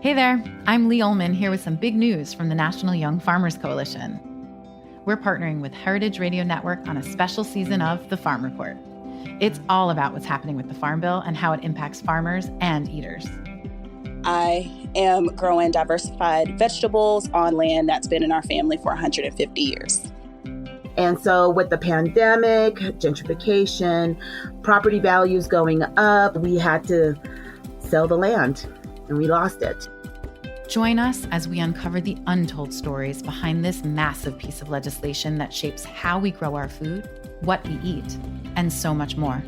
Hey there, I'm Lee Ullman here with some big news from the National Young Farmers Coalition. We're partnering with Heritage Radio Network on a special season of The Farm Report. It's all about what's happening with the Farm Bill and how it impacts farmers and eaters. I am growing diversified vegetables on land that's been in our family for 150 years. And so with the pandemic, gentrification, property values going up, we had to sell the land and we lost it. Join us as we uncover the untold stories behind this massive piece of legislation that shapes how we grow our food, what we eat, and so much more.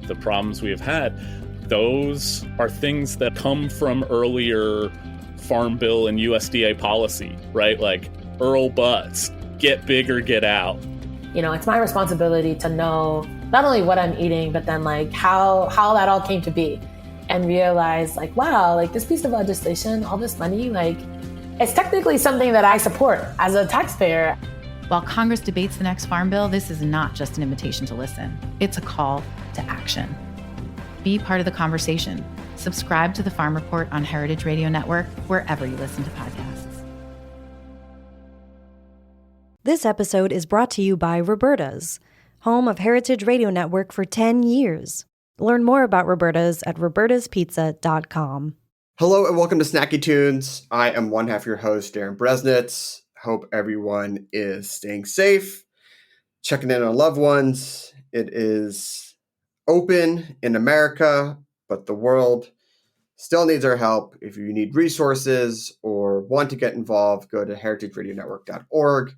The problems we have had, those are things that come from earlier Farm Bill and USDA policy, right? Like Earl Butz, get big or get out. You know, it's my responsibility to know not only what I'm eating, but then like how that all came to be. And realize like, wow, like this piece of legislation, all this money, like it's technically something that I support as a taxpayer. While Congress debates the next Farm Bill, this is not just an invitation to listen. It's a call to action. Be part of the conversation. Subscribe to the Farm Report on Heritage Radio Network, wherever you listen to podcasts. This episode is brought to you by Roberta's, home of Heritage Radio Network for 10 years. Learn more about Roberta's at robertaspizza.com. Hello and welcome to Snacky Tunes. I am one half your host, Darren Bresnitz. Hope everyone is staying safe, checking in on loved ones. It is open in America, but the world still needs our help. If you need resources or want to get involved, go to heritageradionetwork.org.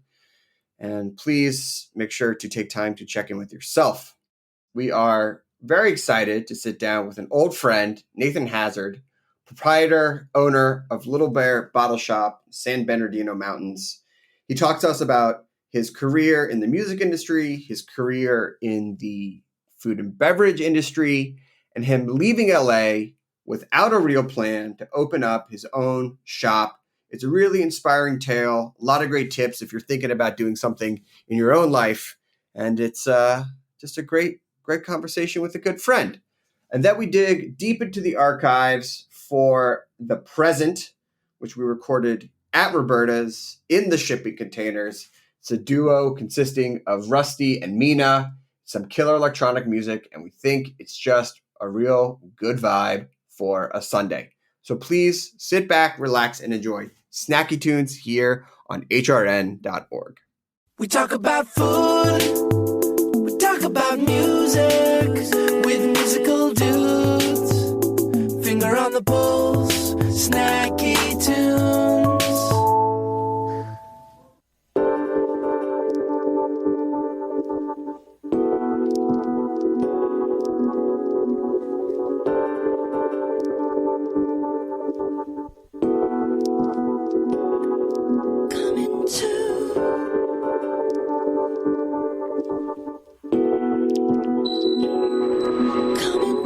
And please make sure to take time to check in with yourself. We are very excited to sit down with an old friend, Nathan Hazard, proprietor, owner of Littlebear Bottleshop, San Bernardino Mountains. He talks to us about his career in the music industry, his career in the food and beverage industry, and him leaving LA without a real plan to open up his own shop. It's a really inspiring tale, a lot of great tips if you're thinking about doing something in your own life. And it's just a great conversation with a good friend. And then we dig deep into the archives for The Present, which we recorded at Roberta's in the shipping containers. It's a duo consisting of Rusty and Mina, some killer electronic music, and we think it's just a real good vibe for a Sunday. So please sit back, relax, and enjoy Snacky Tunes here on hrn.org. We talk about food. Talk about music with musical dudes. Finger on the pulse, snacky tunes. Coming to. Coming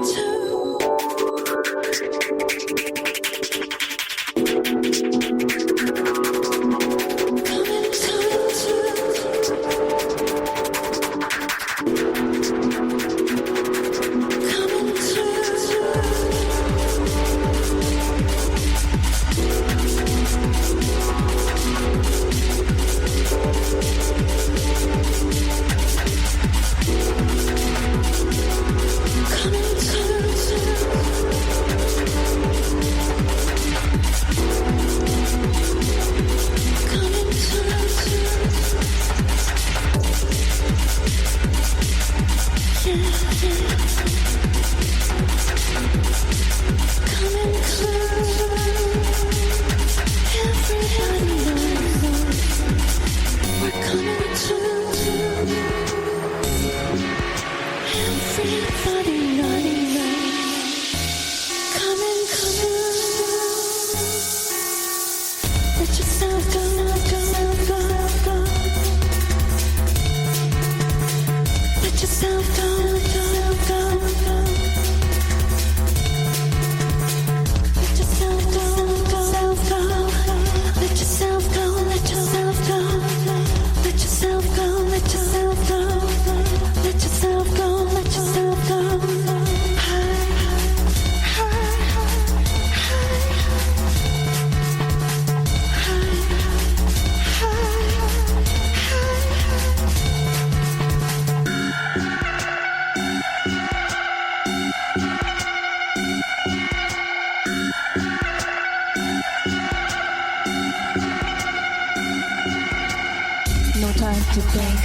to think.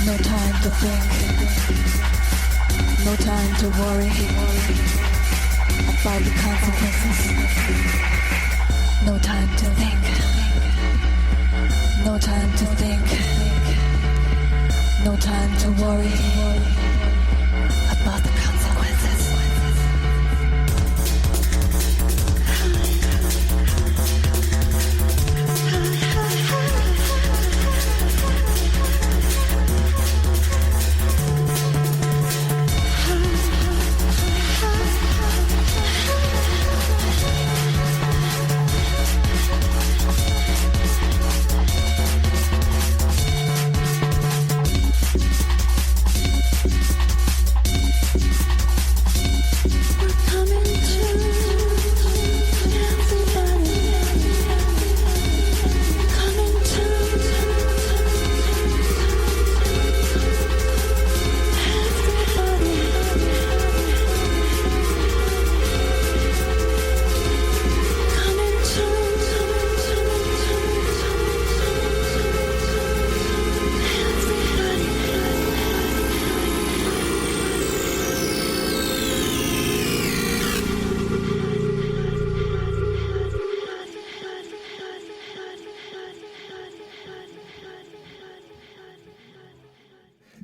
No time to think. No time to worry about the consequences. No time to think. No time to think. No time to worry about the consequences.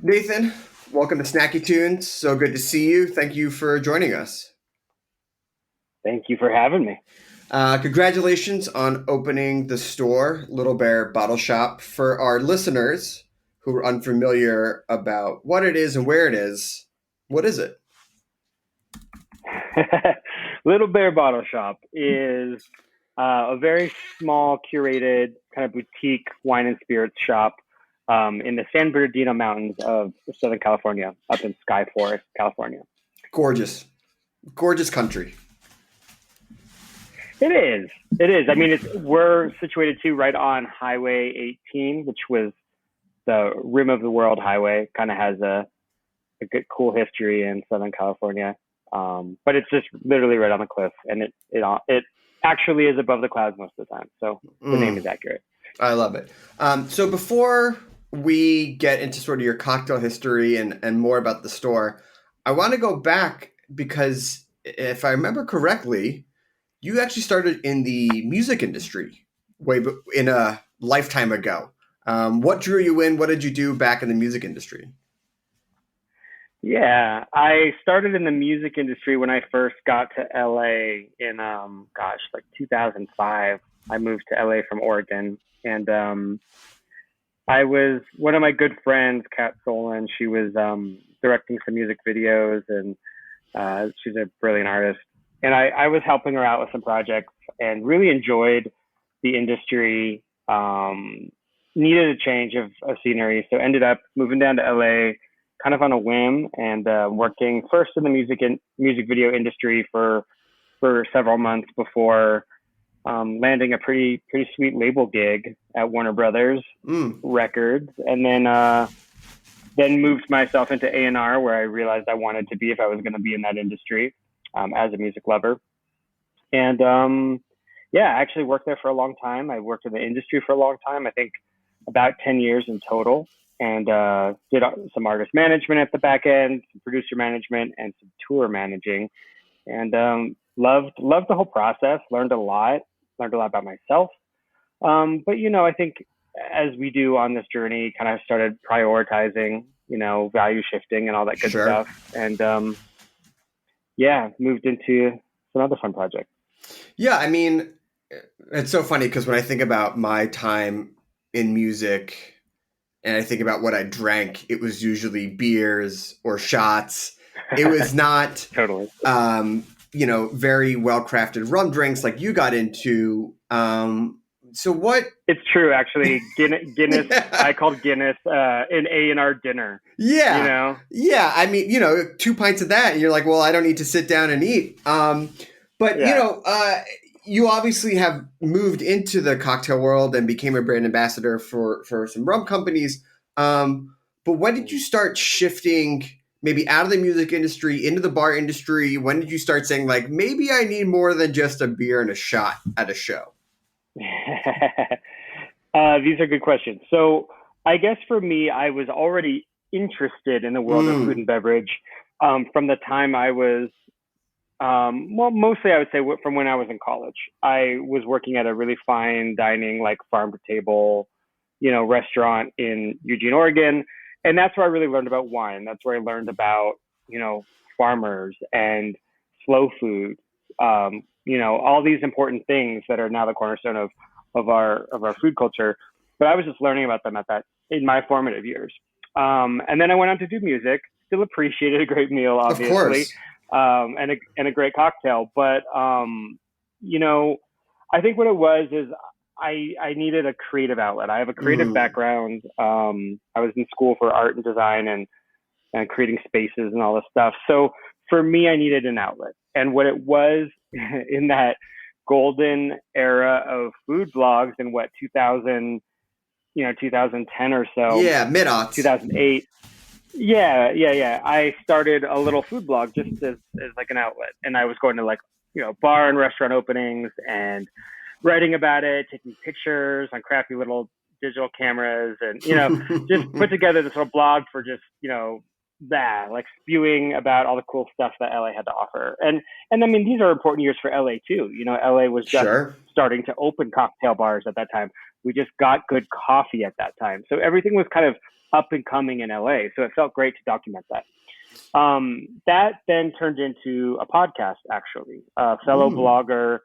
Nathan, welcome to Snacky Tunes. So good to see you. Thank you for joining us. Thank you for having me. Congratulations on opening the store, Littlebear Bottleshop. For our listeners who are unfamiliar about what it is and where it is, what is it? Littlebear Bottleshop is a very small, curated, kind of boutique wine and spirits shop in the San Bernardino Mountains of Southern California, up in Sky Forest, California. Gorgeous. Gorgeous country. It is. It is. I mean, we're situated too right on Highway 18, which was the rim of the world highway. Kind of has a good, cool history in Southern California. But it's just literally right on the cliff, and it actually is above the clouds most of the time. So the name is accurate. I love it. So before we get into sort of your cocktail history and more about the store, I want to go back because if I remember correctly, you actually started in the music industry in a lifetime ago. What drew you in? What did you do back in the music industry? Yeah, I started in the music industry when I first got to LA in, 2005. I moved to LA from Oregon, and I was one of my good friends, Kat Solon. She was directing some music videos, and she's a brilliant artist. And I was helping her out with some projects and really enjoyed the industry, needed a change of scenery. So ended up moving down to LA kind of on a whim and working first in the music video industry for several months before landing a pretty sweet label gig at Warner Brothers Records. And then moved myself into A&R, where I realized I wanted to be if I was going to be in that industry. As a music lover. And I actually worked there for a long time. I worked in the industry for a long time, I think about 10 years in total, and did some artist management at the back end, some producer management, and some tour managing. And loved the whole process, learned a lot about myself. But, I think as we do on this journey, kind of started prioritizing, value shifting and all that good stuff. And moved into some other fun projects. Yeah, I mean, it's so funny because when I think about my time in music and I think about what I drank, it was usually beers or shots. It was not totally, very well-crafted rum drinks like you got into. So what? It's true, actually. Guinness. I called Guinness an A&R dinner. Yeah. Yeah. I mean, 2 pints of that, and you're like, well, I don't need to sit down and eat. You obviously have moved into the cocktail world and became a brand ambassador for some rum companies. But when did you start shifting maybe out of the music industry into the bar industry? When did you start saying, like, maybe I need more than just a beer and a shot at a show? These are good questions. So I guess for me, I was already interested in the world of food and beverage from the time I was, well, mostly I would say from when I was in college. I was working at a really fine dining, like farm to table, restaurant in Eugene, Oregon. And that's where I really learned about wine. That's where I learned about, farmers and slow food, all these important things that are now the cornerstone of our food culture. But I was just learning about them in my formative years. And then I went on to do music, still appreciated a great meal, obviously. Of course. And a great cocktail. But, I think what it was is I needed a creative outlet. I have a creative background. I was in school for art and design and creating spaces and all this stuff. So for me, I needed an outlet. And what it was in that golden era of food blogs in 2000, 2010 or so. Yeah, mid-aughts. 2008. Yeah. I started a little food blog just as like an outlet. And I was going to bar and restaurant openings and writing about it, taking pictures on crappy little digital cameras and, just put together this little blog for just, spewing about all the cool stuff that LA had to offer. And I mean, these are important years for LA too. LA was just starting to open cocktail bars at that time. We just got good coffee at that time. So everything was kind of up and coming in LA. So it felt great to document that. That then turned into a podcast, actually. A fellow blogger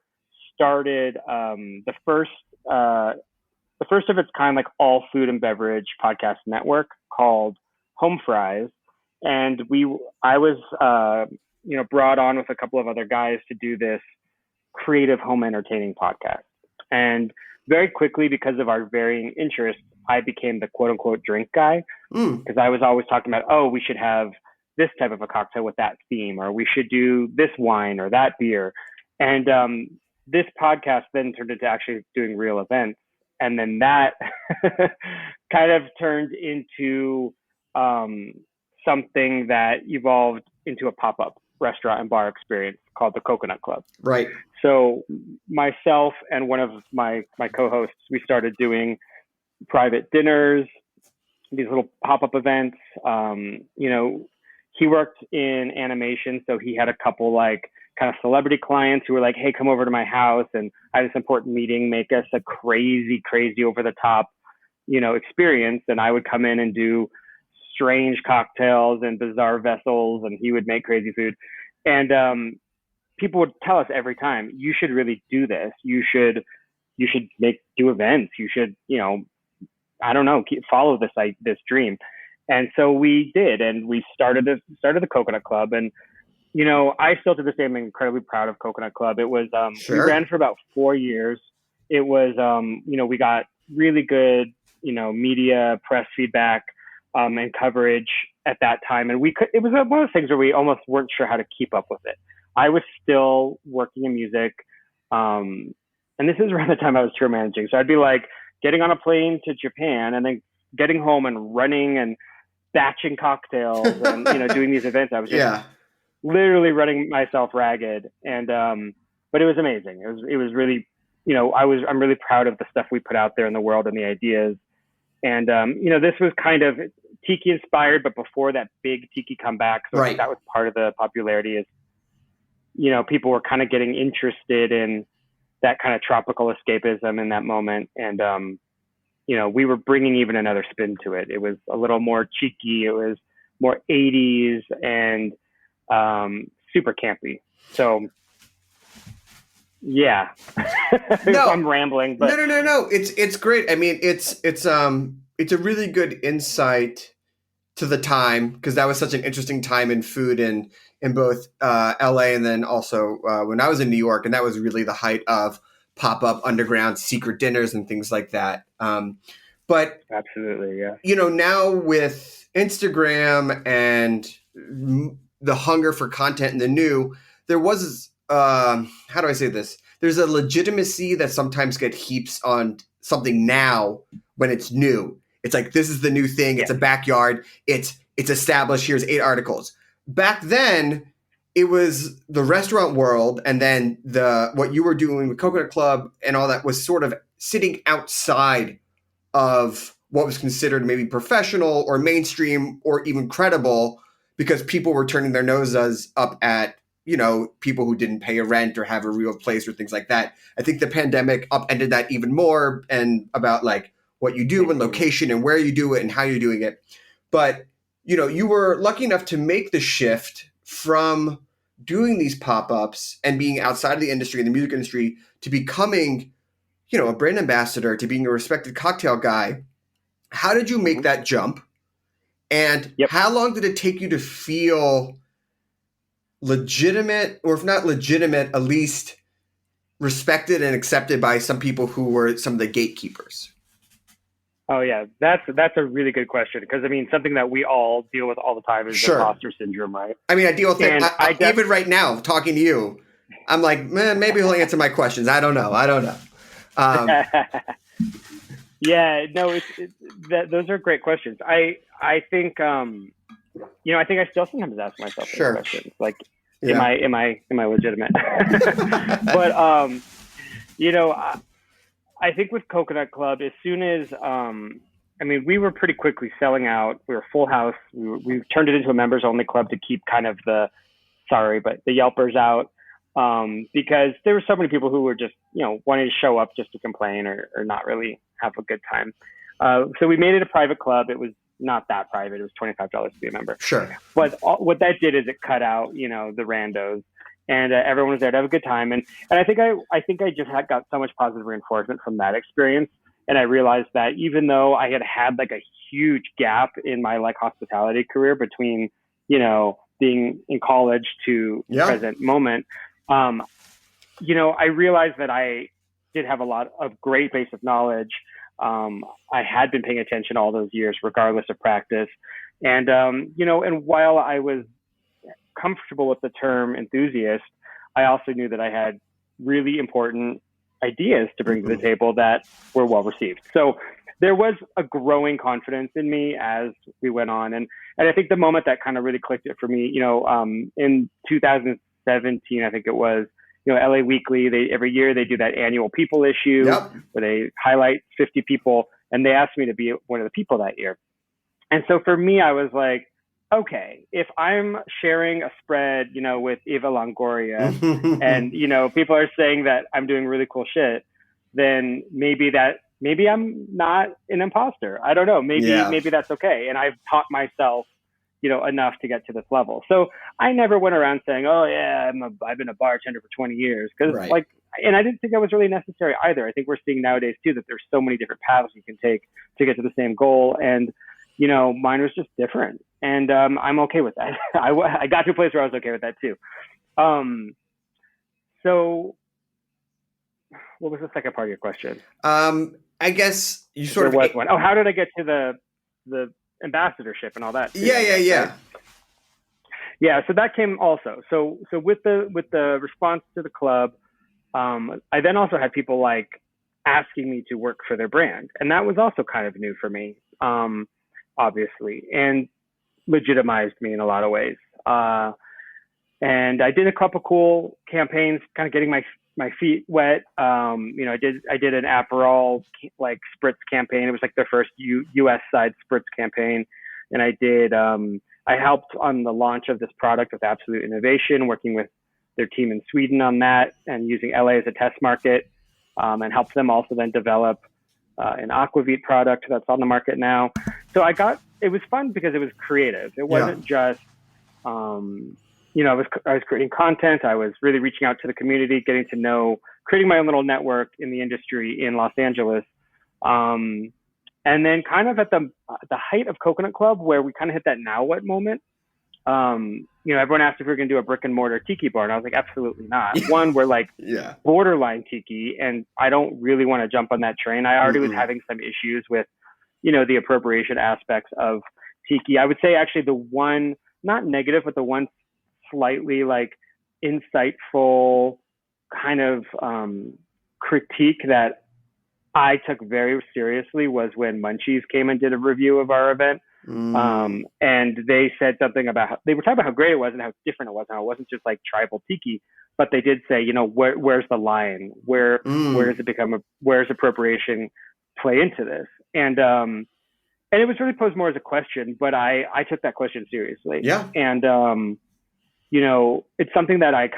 started the first of its kind, like all food and beverage podcast network called Home Fries. And I was, brought on with a couple of other guys to do this creative home entertaining podcast. And very quickly, because of our varying interests, I became the quote unquote drink guy, because I was always talking about, we should have this type of a cocktail with that theme, or we should do this wine or that beer. And this podcast then turned into actually doing real events. And then that kind of turned into something that evolved into a pop-up restaurant and bar experience called the Coconut Club. Right. So myself and one of my co-hosts, we started doing private dinners, these little pop-up events. He worked in animation, so he had a couple kind of celebrity clients who were like, hey, come over to my house and I have this important meeting, make us a crazy over the top, experience. And I would come in and do strange cocktails and bizarre vessels, and he would make crazy food. And people would tell us every time, you should really do this. You should do events. You should, follow this dream. And so we did, and we started the Coconut Club. And I still to this day am incredibly proud of Coconut Club. It was we ran for about 4 years. It was we got really good media press feedback and coverage at that time, and it was one of those things where we almost weren't sure how to keep up with it. I was still working in music, and this is around the time I was tour managing. So I'd be getting on a plane to Japan and then getting home and running and batching cocktails and doing these events. I was just literally running myself ragged, and but it was amazing. It was really, I'm really proud of the stuff we put out there in the world and the ideas. And this was kind of tiki inspired, but before that big tiki comeback. So I think that was part of the popularity is, people were kind of getting interested in that kind of tropical escapism in that moment. And, we were bringing even another spin to it. It was a little more cheeky. It was more 80s and super campy. So, yeah. No, I'm rambling, but no. It's great. I mean, it's a really good insight to the time, because that was such an interesting time in food in both LA and then also when I was in New York, and that was really the height of pop-up underground secret dinners and things like that. But absolutely, yeah. Now with Instagram and the hunger for content and the new, there was how do I say this? There's a legitimacy that sometimes get heaps on something now when it's new. It's like, this is the new thing. It's a backyard. It's established. Here's 8 articles. Back then, it was the restaurant world, and then what you were doing with Coconut Club and all that was sort of sitting outside of what was considered maybe professional or mainstream or even credible, because people were turning their noses up at, you know, people who didn't pay a rent or have a real place or things like that. I think the pandemic upended that even more, and about like what you do and location and where you do it and how you're doing it. But, you know, you were lucky enough to make the shift from doing these pop-ups and being outside of the industry, the music industry, to becoming, you know, a brand ambassador, to being a respected cocktail guy. How did you make that jump? And how long did it take you to feel legitimate, or if not legitimate, at least respected and accepted by some people who were some of the gatekeepers? Oh yeah, that's a really good question, because I mean, something that we all deal with all the time is imposter syndrome, right? I mean, I deal with it even right now, talking to you. I'm like, man, maybe he'll answer my questions. I don't know. Yeah, no, those are great questions. I think you know, I think I still sometimes ask myself those questions, like, am I legitimate? But you know, I think with Coconut Club, as soon as I mean, we were pretty quickly selling out. We were full house. We turned it into a members only club to keep kind of the Yelpers out, because there were so many people who were just, you know, wanting to show up just to complain or not really have a good time. So we made it a private club. It was not that private. It was $25 to be a member. Sure. But what that did is it cut out, you know, the randos, and everyone was there to have a good time. And I think I just got so much positive reinforcement from that experience. And I realized that even though I had like a huge gap in my like hospitality career between, you know, being in college to the present moment, you know, I realized that I did have a lot of great base of knowledge. I had been paying attention all those years, regardless of practice. And, you know, and while I was comfortable with the term enthusiast, I also knew that I had really important ideas to bring to the table that were well received. So there was a growing confidence in me as we went on. And I think the moment that kind of really clicked it for me, you know, in 2017, I think it was, you know, LA Weekly, every year they do that annual people issue where they highlight 50 people, and they asked me to be one of the people that year. And so for me, I was like, okay, if I'm sharing a spread, you know, with Eva Longoria and, you know, people are saying that I'm doing really cool shit, then maybe I'm not an imposter. I don't know. Maybe that's okay. And I've taught myself, you know, enough to get to this level. So I never went around saying, oh yeah, I've been a bartender for 20 years. Cause like, and I didn't think that was really necessary either. I think we're seeing nowadays too, that there's so many different paths you can take to get to the same goal. And, you know, mine was just different. And I'm okay with that. I got to a place where I was okay with that too. So what was the second part of your question? I guess you sort of... There was one. Oh, how did I get to the ambassadorship and all that? Yeah. Yeah, so that came also. So with the response to the club, I then also had people like asking me to work for their brand. And that was also kind of new for me, obviously, and legitimized me in a lot of ways. And I did a couple cool campaigns, kind of getting my feet wet. You know, I did an Aperol like spritz campaign. It was like their first U.S. side spritz campaign. And I helped on the launch of this product with Absolute Innovation, working with their team in Sweden on that and using LA as a test market, and helped them also then develop an aquavit product that's on the market now. So it was fun because it was creative. It wasn't just, you know, I was creating content. I was really reaching out to the community, getting to know, creating my own little network in the industry in Los Angeles. And then kind of at the height of Coconut Club, where we kind of hit that now what moment, you know, everyone asked if we were going to do a brick and mortar tiki bar. And I was like, absolutely not. One, we're like borderline tiki, and I don't really want to jump on that train. I already was having some issues with, you know, the appropriation aspects of tiki. I would say actually the one, not negative, but the one slightly like insightful kind of critique that I took very seriously was when Munchies came and did a review of our event. And they said something about they were talking about how great it was and how different it was, and how it wasn't just like tribal tiki, but they did say, you know, where's the line? Where does it become where's appropriation play into this? And it was really posed more as a question, but I took that question seriously. Yeah. And, you know, it's something that I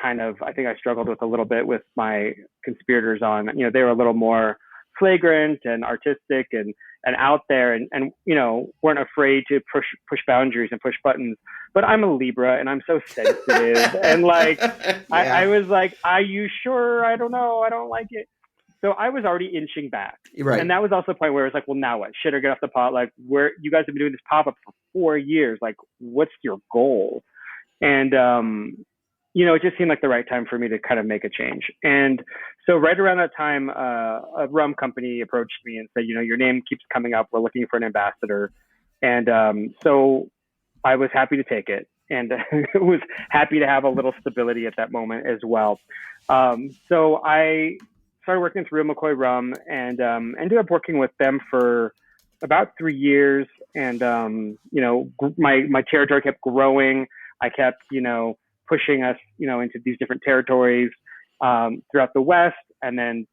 think I struggled with a little bit with my conspirators on. You know, they were a little more flagrant and artistic and out there and, you know, weren't afraid to push boundaries and push buttons. But I'm a Libra and I'm so sensitive. And like, Yeah. I was like, are you sure? I don't know. I don't like it. So I was already inching back. Right. And that was also the point where it was like, well, now what? Shit or get off the pot? Like, you guys have been doing this pop-up for 4 years. Like, what's your goal? And, you know, it just seemed like the right time for me to kind of make a change. And so right around that time, a rum company approached me and said, you know, your name keeps coming up. We're looking for an ambassador. And so I was happy to take it. And was happy to have a little stability at that moment as well. So I started working through McCoy Rum and ended up working with them for about 3 years. And, you know, my territory kept growing. I kept, you know, pushing us, you know, into these different territories throughout the West. And then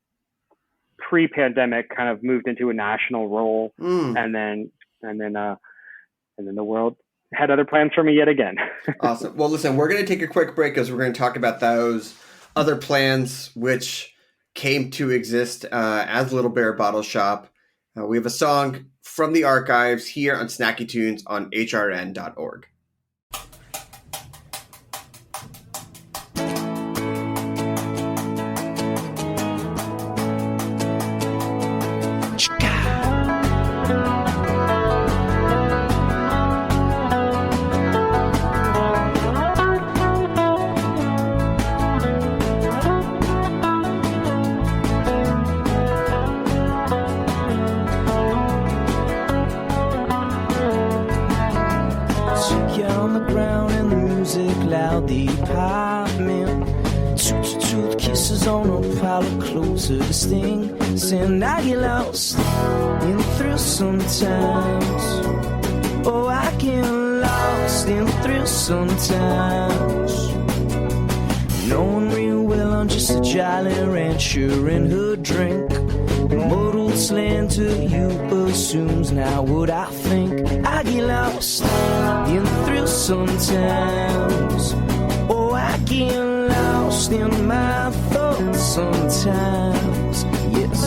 pre-pandemic kind of moved into a national role. And then the world had other plans for me yet again. Awesome. Well, listen, we're going to take a quick break because we're going to talk about those other plans, which came to exist as Littlebear Bottleshop. We have a song from the archives here on Snacky Tunes on hrn.org. The apartment, tooth kisses on a pile of clothes to this thing. Saying I get lost in the thrill sometimes. Oh, I get lost in the thrill sometimes. Knowing real well I'm just a jolly rancher in her drink. Mortal slander you assumes now what I think. I get lost in the thrill sometimes. Oh, I get lost in my thoughts sometimes. Yes.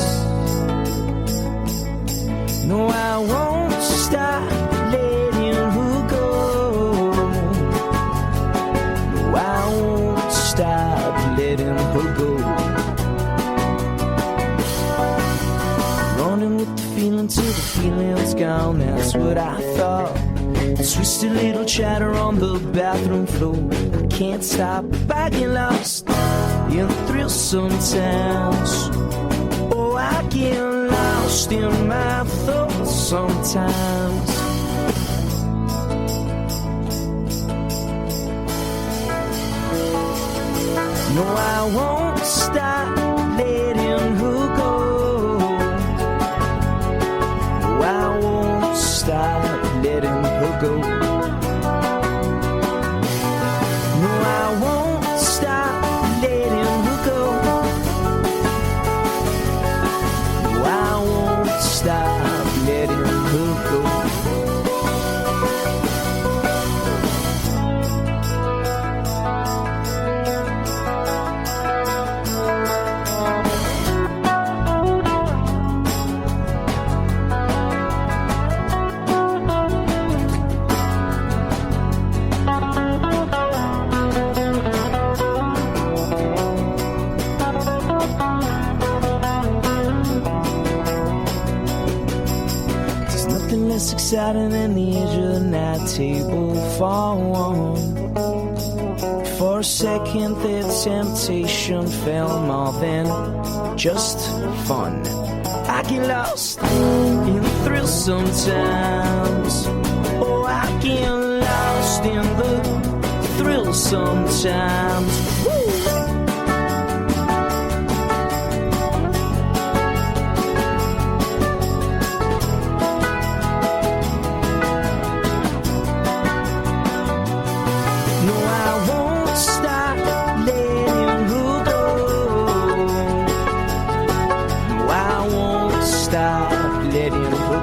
No, I won't stop letting her go. No, I won't stop letting her go. Running with the feeling till the feeling's gone. That's what I thought. Twisted little chatter on the bathroom floor. I can't stop, I get lost in the thrill sometimes. Oh, I get lost in my thoughts sometimes. No, I won't stop letting her go. No, I won't stop letting her go. No, I won't stop letting her go. No, I won't stop letting her go. Exciting than the edge of the night table for one. For a second that temptation felt more than just fun. I get lost in the thrill sometimes. Oh, I get lost in the thrill sometimes. Woo! Letting her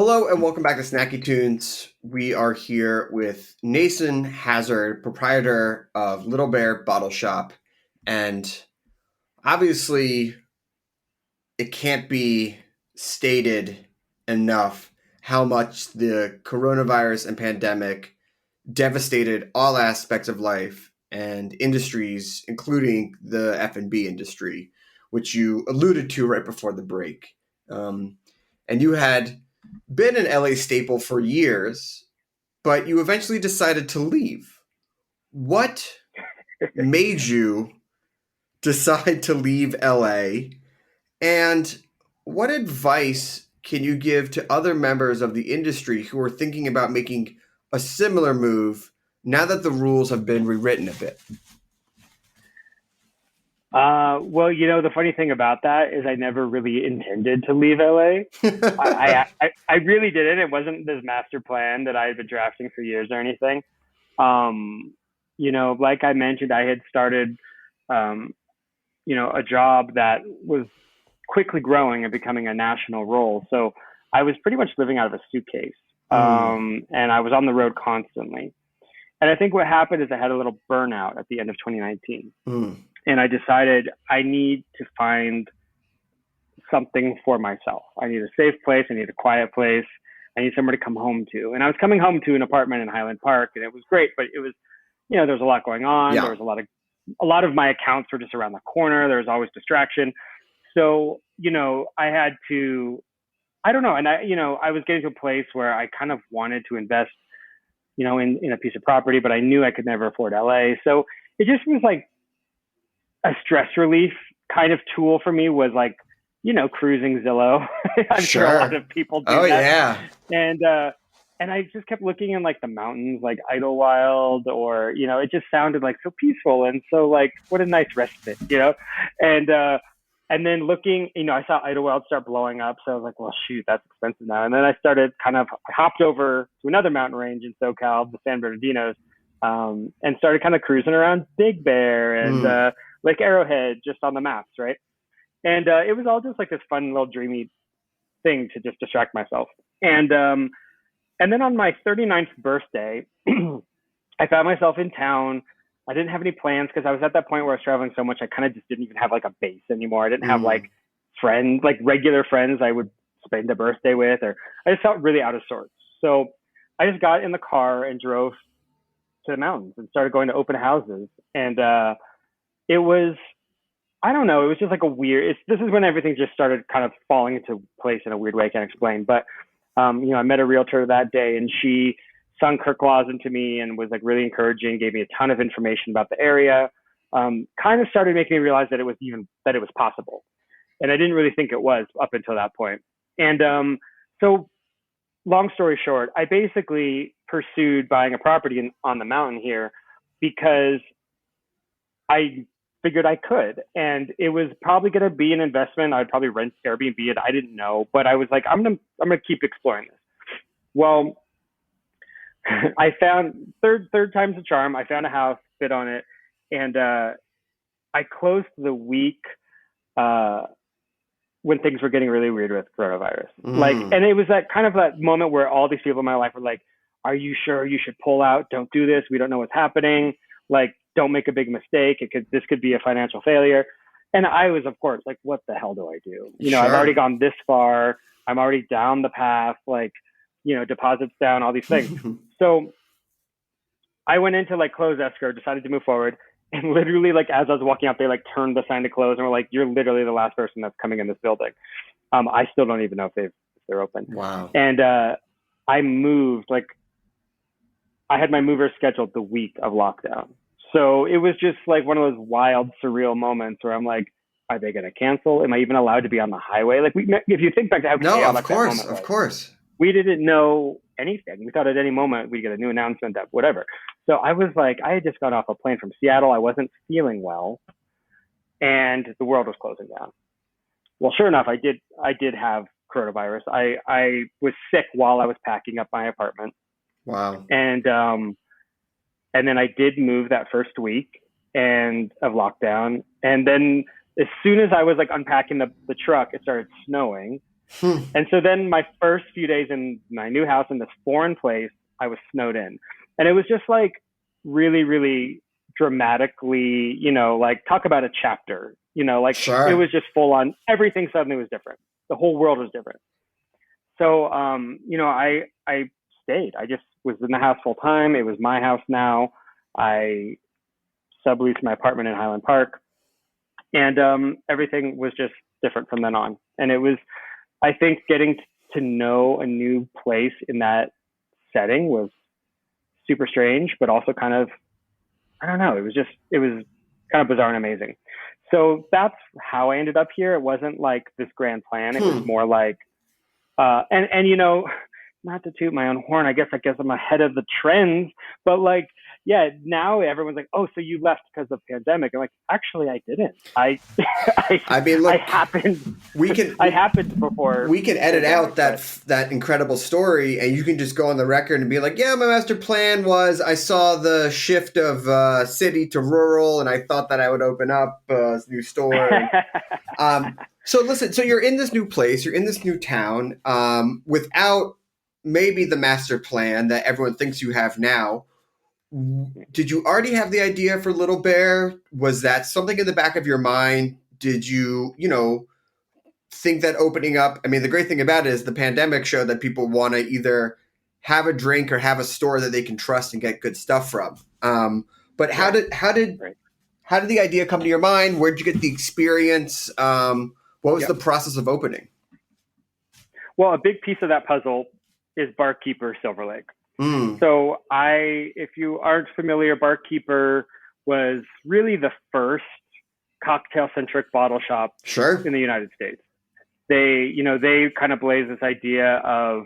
Hello and welcome back to Snacky Tunes. We are here with Nathan Hazard, proprietor of Littlebear Bottleshop. And obviously, it can't be stated enough how much the coronavirus and pandemic devastated all aspects of life and industries, including the F&B industry, which you alluded to right before the break. And you had been an LA staple for years, but you eventually decided to leave. What made you decide to leave LA? And what advice can you give to other members of the industry who are thinking about making a similar move now that the rules have been rewritten a bit? Well, the funny thing about that is I never really intended to leave LA. I really didn't. It wasn't this master plan that I had been drafting for years or anything. Like I mentioned, I had started, a job that was quickly growing and becoming a national role. So I was pretty much living out of a suitcase. And I was on the road constantly. And I think what happened is I had a little burnout at the end of 2019. And I decided I need to find something for myself. I need a safe place. I need a quiet place. I need somewhere to come home to. And I was coming home to an apartment in Highland Park, and it was great, but it was, there was a lot going on. Yeah. There was a lot of my accounts were just around the corner. There was always distraction. So, I had to, I don't know. And I was getting to a place where I kind of wanted to invest, in a piece of property, but I knew I could never afford LA. So it just was like a stress relief kind of tool for me was like, cruising Zillow. I'm sure a lot of people do that. Oh, yeah. And I just kept looking in like the mountains, like Idlewild, or, it just sounded like so peaceful. And so like, what a nice respite, and then looking, I saw Idlewild start blowing up. So I was like, well, shoot, that's expensive now. And then I hopped over to another mountain range in SoCal, the San Bernardinos, and started kind of cruising around Big Bear and Lake Arrowhead just on the maps, right? And it was all just like this fun little dreamy thing to just distract myself. And then on my 39th birthday, I found myself in town. I didn't have any plans because I was at that point where I was traveling so much. I kind of just didn't even have like a base anymore. I didn't have like friends, like regular friends I would spend a birthday with, or I just felt really out of sorts. So I just got in the car and drove to the mountains and started going to open houses. And it was, I don't know, it was just like a weird, this is when everything just started kind of falling into place in a weird way I can't explain. But, I met a realtor that day, and she sung Kirk Laws into me and was like really encouraging, gave me a ton of information about the area, kind of started making me realize that it was possible. And I didn't really think it was up until that point. And so long story short, I basically pursued buying a property on the mountain here because I figured I could. And it was probably going to be an investment. I'd probably rent Airbnb it. I didn't know, but I was like, I'm going to keep exploring this. Well, I found third time's the charm. I found a house, bid on it, and I closed the week when things were getting really weird with coronavirus. And it was that kind of that moment where all these people in my life were like, "Are you sure you should pull out? Don't do this. We don't know what's happening. Like, don't make a big mistake. This could be a financial failure." And I was, of course, like, "What the hell do I do? Sure. I've already gone this far. I'm already down the path. Like, deposits down, all these things." So I went into like close escrow, decided to move forward. And literally, like, as I was walking out, they like turned the sign to close and were like, "You're literally the last person that's coming in this building." I still don't even know if they're open. Wow. And I moved, like, I had my mover scheduled the week of lockdown. So it was just like one of those wild, surreal moments where I'm like, are they going to cancel? Am I even allowed to be on the highway? Like, if you think back to how of course. We didn't know anything. We thought at any moment we'd get a new announcement that whatever. So I was like, I had just got off a plane from Seattle. I wasn't feeling well, and the world was closing down. Well, sure enough, I did have coronavirus. I was sick while I was packing up my apartment. Wow. And then I did move that first week of lockdown. And then as soon as I was like unpacking the truck, it started snowing. And so then my first few days in my new house in this foreign place, I was snowed in. And it was just like really, really dramatically, like talk about a chapter, like Sure. It was just full on. Everything suddenly was different. The whole world was different. So, I stayed. I just was in the house full time. It was my house now. I subleased my apartment in Highland Park, and everything was just different from then on. And it was, I think, getting to know a new place in that setting was super strange, but also kind of, I don't know, it was kind of bizarre and amazing. So that's how I ended up here. It wasn't like this grand plan. It was more like, not to toot my own horn, I guess I'm ahead of the trends, but like, yeah, now everyone's like, oh, so you left because of the pandemic. I'm like, actually, I didn't. I mean, look, I happened before. We can edit out that incredible story, and you can just go on the record and be like, yeah, my master plan was I saw the shift of city to rural, and I thought that I would open up a new store. So listen, so you're in this new place, you're in this new town, without maybe the master plan that everyone thinks you have now. Did you already have the idea for Littlebear? Was that something in the back of your mind? Did you, think that opening up? I mean, the great thing about it is the pandemic showed that people want to either have a drink or have a store that they can trust and get good stuff from. But how did the idea come to your mind? Where did you get the experience? What was the process of opening? Well, a big piece of that puzzle is Barkeeper Silver Lake. So if you aren't familiar, Barkeeper was really the first cocktail-centric bottle shop in the United States. They kind of blazed this idea of,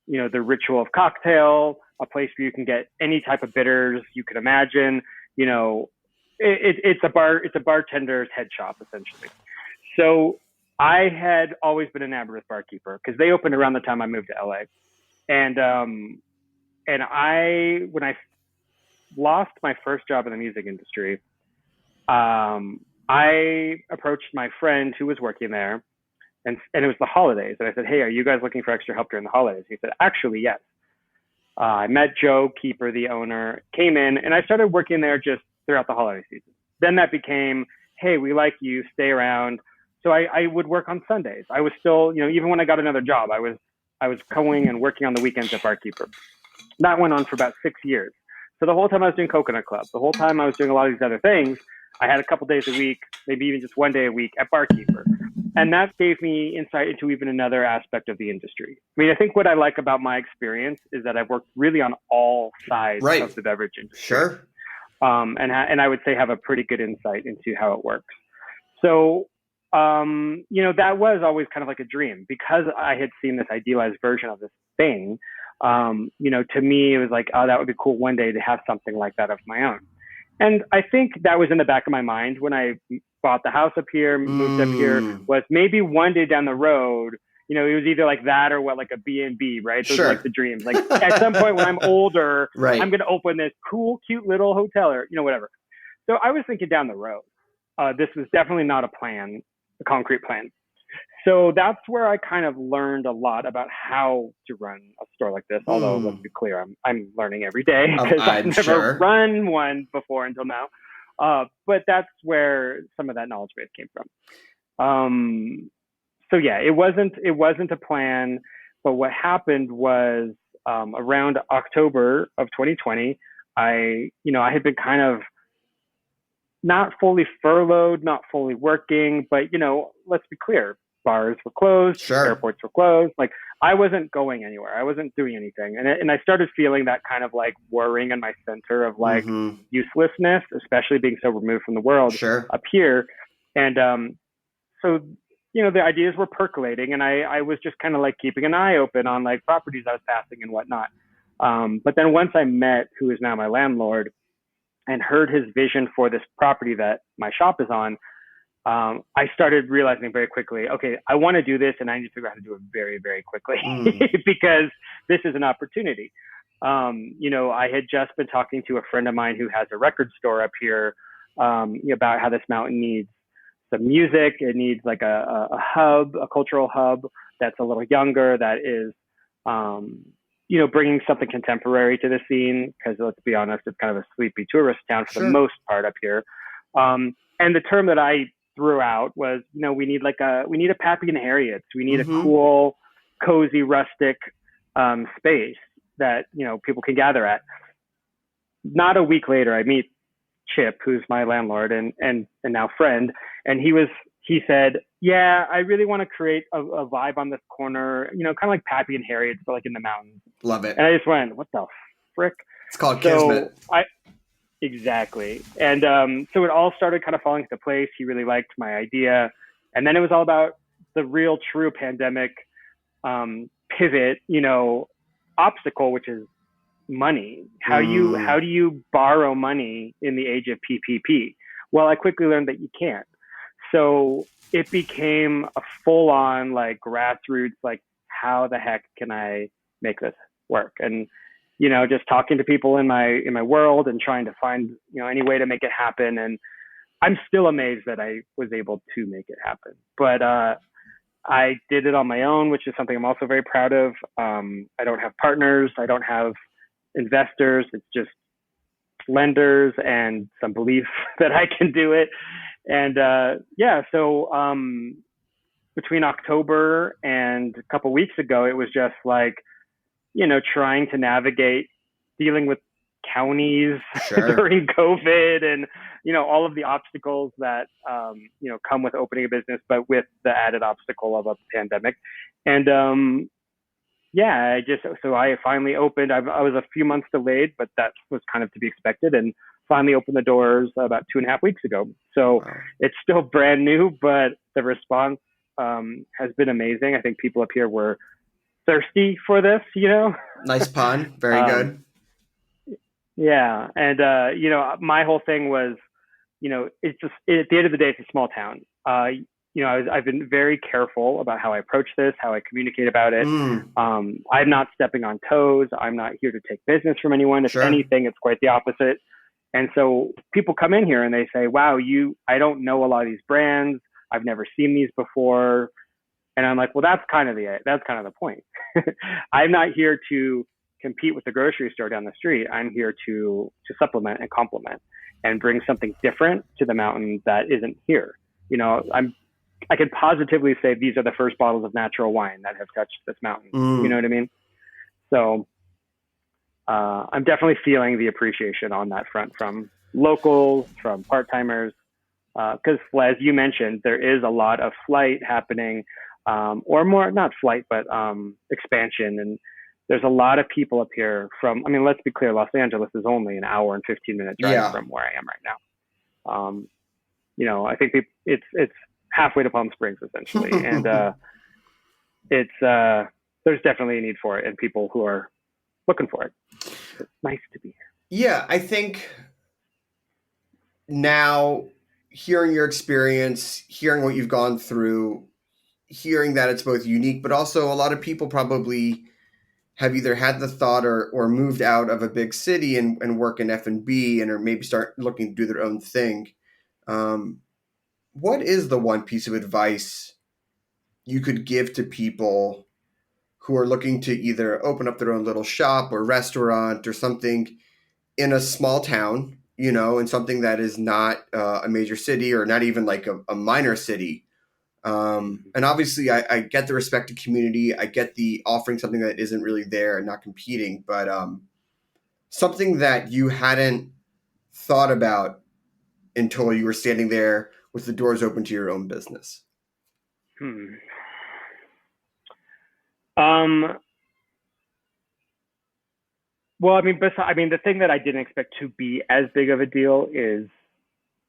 the ritual of cocktail, a place where you can get any type of bitters you can imagine. It's a bartender's head shop, essentially. So I had always been enamored with Barkeeper because they opened around the time I moved to LA. And when I lost my first job in the music industry, I approached my friend who was working there, and it was the holidays. And I said, hey, are you guys looking for extra help during the holidays? He said, actually, yes. I met Joe Keeper, the owner, came in, and I started working there just throughout the holiday season. Then that became, hey, we like you, stay around. So I would work on Sundays. I was still, even when I got another job, I was going and working on the weekends at Barkeeper. That went on for about 6 years. So the whole time I was doing Coconut Club, the whole time I was doing a lot of these other things, I had a couple days a week, maybe even just one day a week at Barkeeper. And that gave me insight into even another aspect of the industry. I mean, I think what I like about my experience is that I've worked really on all sides of the beverage industry. Sure. And I would say have a pretty good insight into how it works. So, that was always kind of like a dream because I had seen this idealized version of this thing. To me, it was like, oh, that would be cool one day to have something like that of my own. And I think that was in the back of my mind when I bought the house up here, moved up here, was maybe one day down the road, it was either like that or like a B&B, right? Those are like the dreams. Like at some point when I'm older, I'm going to open this cool, cute little hotel or, whatever. So I was thinking down the road. This was definitely not a concrete plan. So that's where I kind of learned a lot about how to run a store like this. Although, let's be clear, I'm learning every day because I've never run one before until now. But that's where some of that knowledge base came from. So yeah, it wasn't a plan. But what happened was around October of 2020, I had been kind of not fully furloughed, not fully working, but let's be clear. Bars were closed, airports were closed. Like I wasn't going anywhere. I wasn't doing anything. And I started feeling that kind of like worrying in my center of like uselessness, especially being so removed from the world up here. And so, the ideas were percolating and I was just kind of like keeping an eye open on like properties I was passing and whatnot. But then once I met who is now my landlord and heard his vision for this property that my shop is on, I started realizing very quickly, okay, I want to do this and I need to figure out how to do it very, very quickly because this is an opportunity. I had just been talking to a friend of mine who has a record store up here about how this mountain needs some music. It needs like a hub, a cultural hub that's a little younger, that is, bringing something contemporary to the scene. Because let's be honest, it's kind of a sleepy tourist town for the most part up here. And the term that I threw out was, we need a Pappy and Harriet's. We need a cool, cozy, rustic space that people can gather at. Not a week later, I meet Chip, who's my landlord and now friend, and he said, yeah, I really want to create a vibe on this corner, kind of like Pappy and Harriet's, but like in the mountains. Love it. And I just went, what the frick? It's called Kismet. Exactly. And so it all started kind of falling into place. He really liked my idea. And then it was all about the real true pandemic pivot, obstacle, which is money. How do you borrow money in the age of PPP? Well, I quickly learned that you can't. So it became a full-on like grassroots, like how the heck can I make this work? And just talking to people in my world and trying to find any way to make it happen. And I'm still amazed that I was able to make it happen. But I did it on my own, which is something I'm also very proud of. I don't have partners. I don't have investors. It's just lenders and some belief that I can do it. And so between October and a couple weeks ago, it was just like, trying to navigate dealing with counties during COVID and, all of the obstacles that, come with opening a business, but with the added obstacle of a pandemic. And I finally opened. I was a few months delayed, but that was kind of to be expected, and finally opened the doors about 2.5 weeks ago. So It's still brand new, but the response has been amazing. I think people up here were thirsty for this, Nice pun. Very good. Yeah. And, my whole thing was, it's just, at the end of the day, it's a small town. I've been very careful about how I approach this, how I communicate about it. I'm not stepping on toes. I'm not here to take business from anyone. If anything, it's quite the opposite. And so people come in here and they say, wow, I don't know a lot of these brands. I've never seen these before. And I'm like, well, that's kind of the point. I'm not here to compete with the grocery store down the street. I'm here to supplement and complement and bring something different to the mountain that isn't here. I could positively say these are the first bottles of natural wine that have touched this mountain. You know what I mean? So I'm definitely feeling the appreciation on that front from locals, from part-timers, because as you mentioned, there is a lot of flight happening, or more, not flight, but expansion. And there's a lot of people up here from, let's be clear, Los Angeles is only an hour and 15-minute drive from where I am right now. I think it's halfway to Palm Springs, essentially. And there's definitely a need for it and people who are looking for it. It's nice to be here. Yeah, I think now hearing your experience, hearing what you've gone through, hearing that it's both unique, but also a lot of people probably have either had the thought or moved out of a big city and work in F&B or maybe start looking to do their own thing. What is the one piece of advice you could give to people who are looking to either open up their own little shop or restaurant or something in a small town, in something that is not a major city or not even like a minor city? And obviously I get the respected community. I get the offering something that isn't really there and not competing, but something that you hadn't thought about until you were standing there with the doors open to your own business. Well, the thing that I didn't expect to be as big of a deal is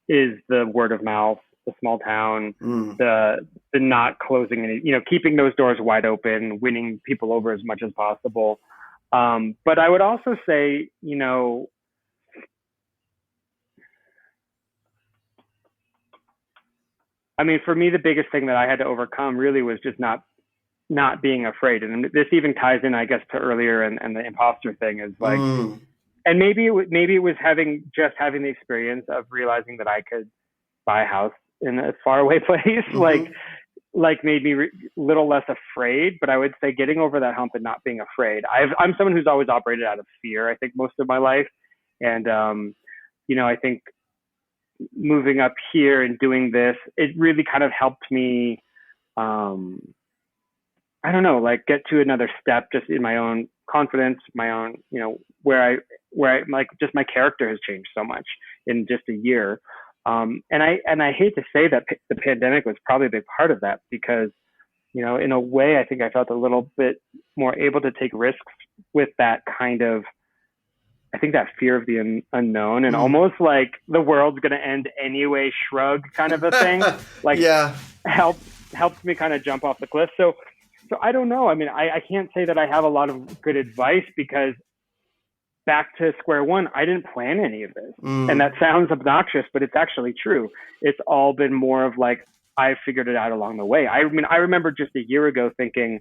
the word of mouth, the small town, the not closing any, keeping those doors wide open, winning people over as much as possible. But I would also say, for me, the biggest thing that I had to overcome really was just not being afraid. And this even ties in, I guess, to earlier and the imposter thing is like, and maybe it was having the experience of realizing that I could buy a house in a faraway place. like made me a little less afraid, but I would say getting over that hump and not being afraid. I'm someone who's always operated out of fear, I think, most of my life. And, I think moving up here and doing this, it really kind of helped me, I don't know, like get to another step just in my own confidence, my own, where I like just my character has changed so much in just a year. And I hate to say that the pandemic was probably a big part of that because, in a way, I think I felt a little bit more able to take risks with that kind of, I think that fear of the unknown and almost like the world's going to end anyway, shrug kind of a thing, like helped me kind of jump off the cliff. So I don't know. I mean, I can't say that I have a lot of good advice because back to square one, I didn't plan any of this. And that sounds obnoxious, but it's actually true. It's all been more of like, I figured it out along the way. I mean, I remember just a year ago thinking,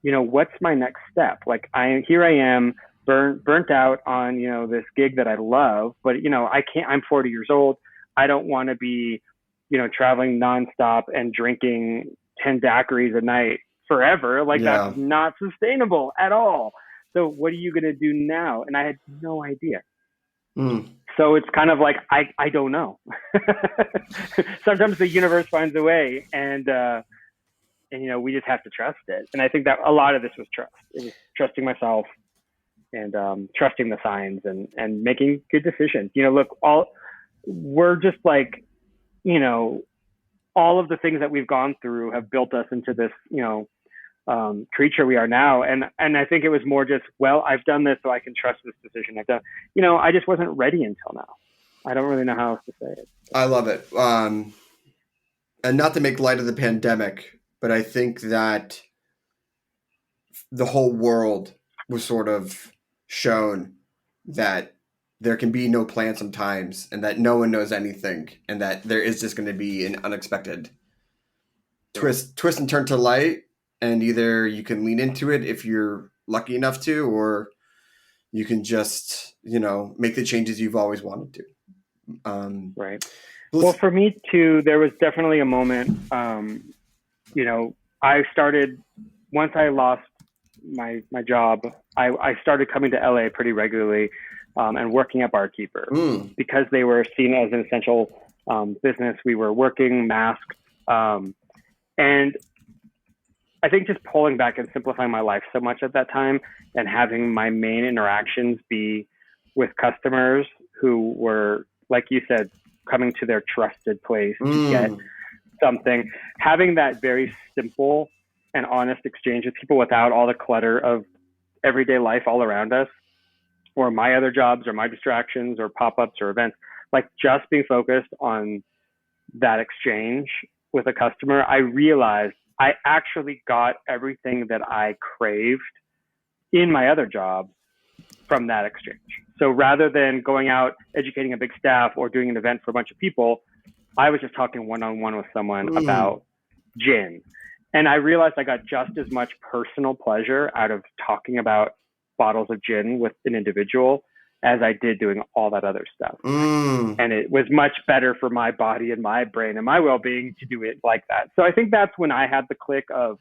what's my next step? Like here I am burnt out on, this gig that I love, but I'm 40 years old. I don't want to be, traveling nonstop and drinking 10 daiquiris a night forever. Like that's not sustainable at all. So what are you going to do now? And I had no idea. So it's kind of like, I don't know. Sometimes the universe finds a way and we just have to trust it. And I think that a lot of this was trust. It was trusting myself and trusting the signs and making good decisions. Look, we're just like, all of the things that we've gone through have built us into this, creature we are now. And I think it was more just, well, I've done this, so I can trust this decision. I just wasn't ready until now. I don't really know how else to say it. I love it. And not to make light of the pandemic, but I think that the whole world was sort of shown that there can be no plan sometimes and that no one knows anything and that there is just going to be an unexpected twist and turn to light. And either you can lean into it if you're lucky enough to, or you can just, make the changes you've always wanted to. Right. Well, for me too, there was definitely a moment, I started, once I lost my job, I started coming to LA pretty regularly and working at Barkeeper because they were seen as an essential business. We were working masked. And I think just pulling back and simplifying my life so much at that time and having my main interactions be with customers who were, like you said, coming to their trusted place to get something, having that very simple and honest exchange with people without all the clutter of everyday life all around us, or my other jobs or my distractions or pop-ups or events, like just being focused on that exchange with a customer, I realized I actually got everything that I craved in my other job from that exchange. So rather than going out, educating a big staff or doing an event for a bunch of people, I was just talking one-on-one with someone about gin. And I realized I got just as much personal pleasure out of talking about bottles of gin with an individual as I did doing all that other stuff. And it was much better for my body and my brain and my well-being to do it like that. So I think that's when I had the click of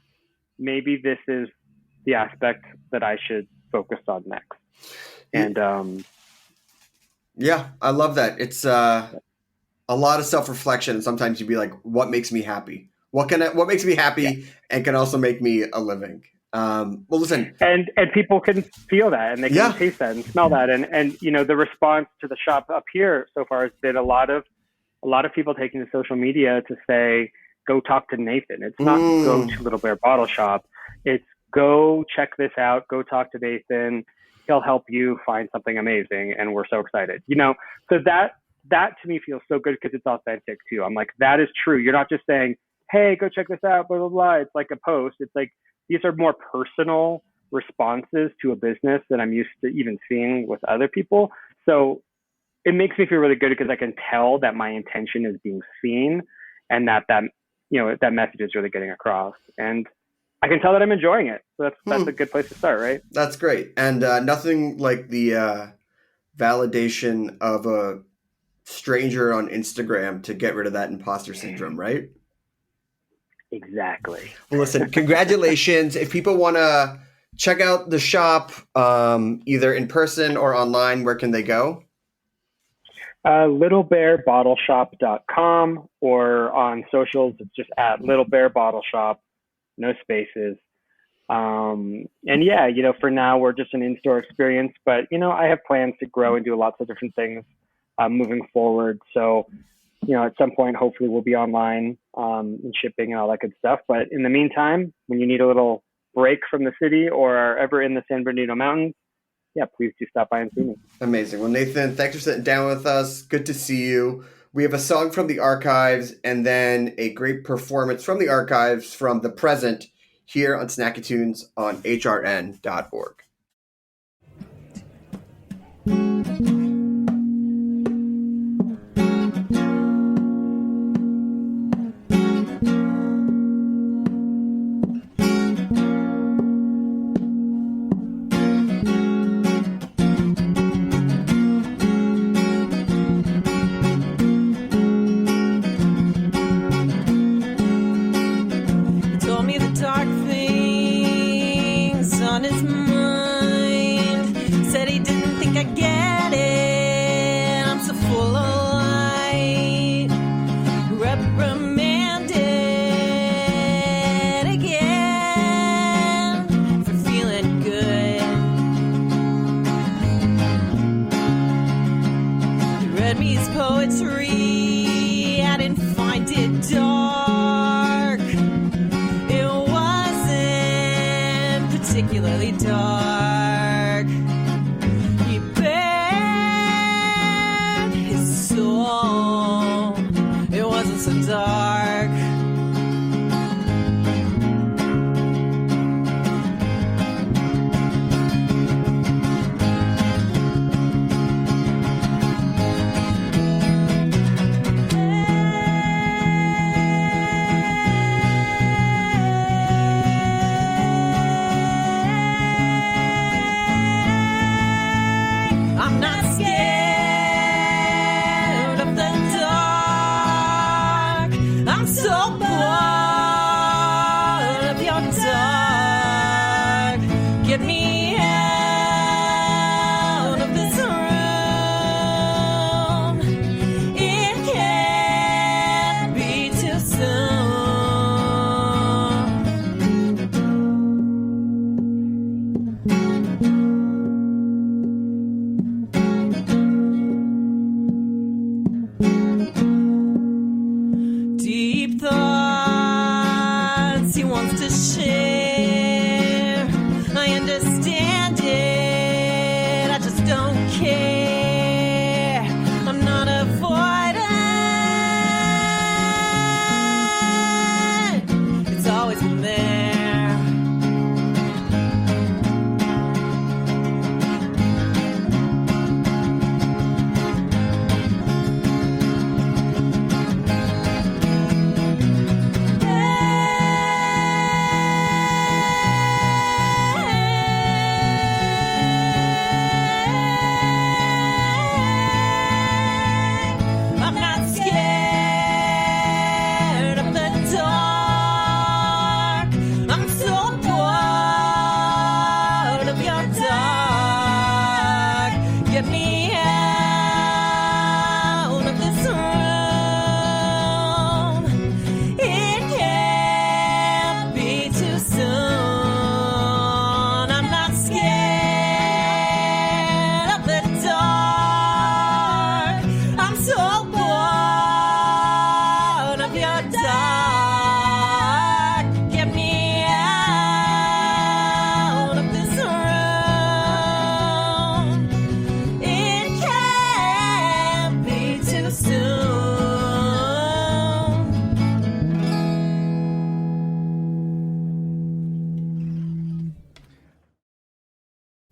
maybe this is the aspect that I should focus on next. And yeah, I love that. It's a lot of self-reflection. And sometimes you'd be like, what makes me happy? What makes me happy and can also make me a living? Well, listen, and people can feel that and they can taste that and smell that. And, the response to the shop up here so far has been a lot of people taking to social media to say, go talk to Nathan. It's not go to Littlebear Bottleshop. It's go check this out. Go talk to Nathan. He'll help you find something amazing. And we're so excited, so that to me feels so good because it's authentic too. I'm like, that is true. You're not just saying, hey, go check this out, blah, blah, blah. It's like a post. It's like, these are more personal responses to a business than I'm used to even seeing with other people. So it makes me feel really good because I can tell that my intention is being seen and that message is really getting across. And I can tell that I'm enjoying it. So that's a good place to start, right? That's great. And nothing like the validation of a stranger on Instagram to get rid of that imposter syndrome, right? Exactly. Well, listen, congratulations. If people want to check out the shop, either in person or online, where can they go? Littlebearbottleshop.com, or on socials, it's just at Littlebear Bottle Shop, no spaces. And yeah, for now we're just an in-store experience, but I have plans to grow and do lots of different things moving forward. So, at some point, hopefully we'll be online and shipping and all that good stuff. But in the meantime, when you need a little break from the city or are ever in the San Bernardino Mountains, yeah, please do stop by and see me. Amazing. Well, Nathan, thanks for sitting down with us. Good to see you. We have a song from the archives and then a great performance from the archives from the present here on Snacky Tunes on hrn.org. Particularly dark. He bared his soul. It wasn't so dark.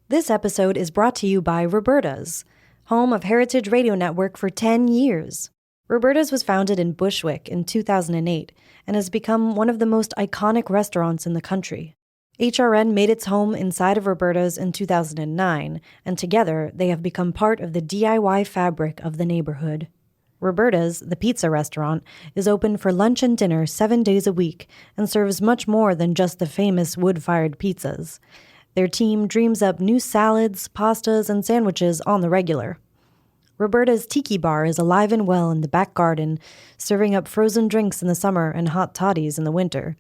This episode is brought to you by Roberta's, home of Heritage Radio Network for 10 years. Roberta's was founded in Bushwick in 2008 and has become one of the most iconic restaurants in the country. HRN made its home inside of Roberta's in 2009, and together they have become part of the DIY fabric of the neighborhood. Roberta's, the pizza restaurant, is open for lunch and dinner 7 days a week and serves much more than just the famous wood-fired pizzas. Their team dreams up new salads, pastas, and sandwiches on the regular. Roberta's Tiki Bar is alive and well in the back garden, serving up frozen drinks in the summer and hot toddies in the winter.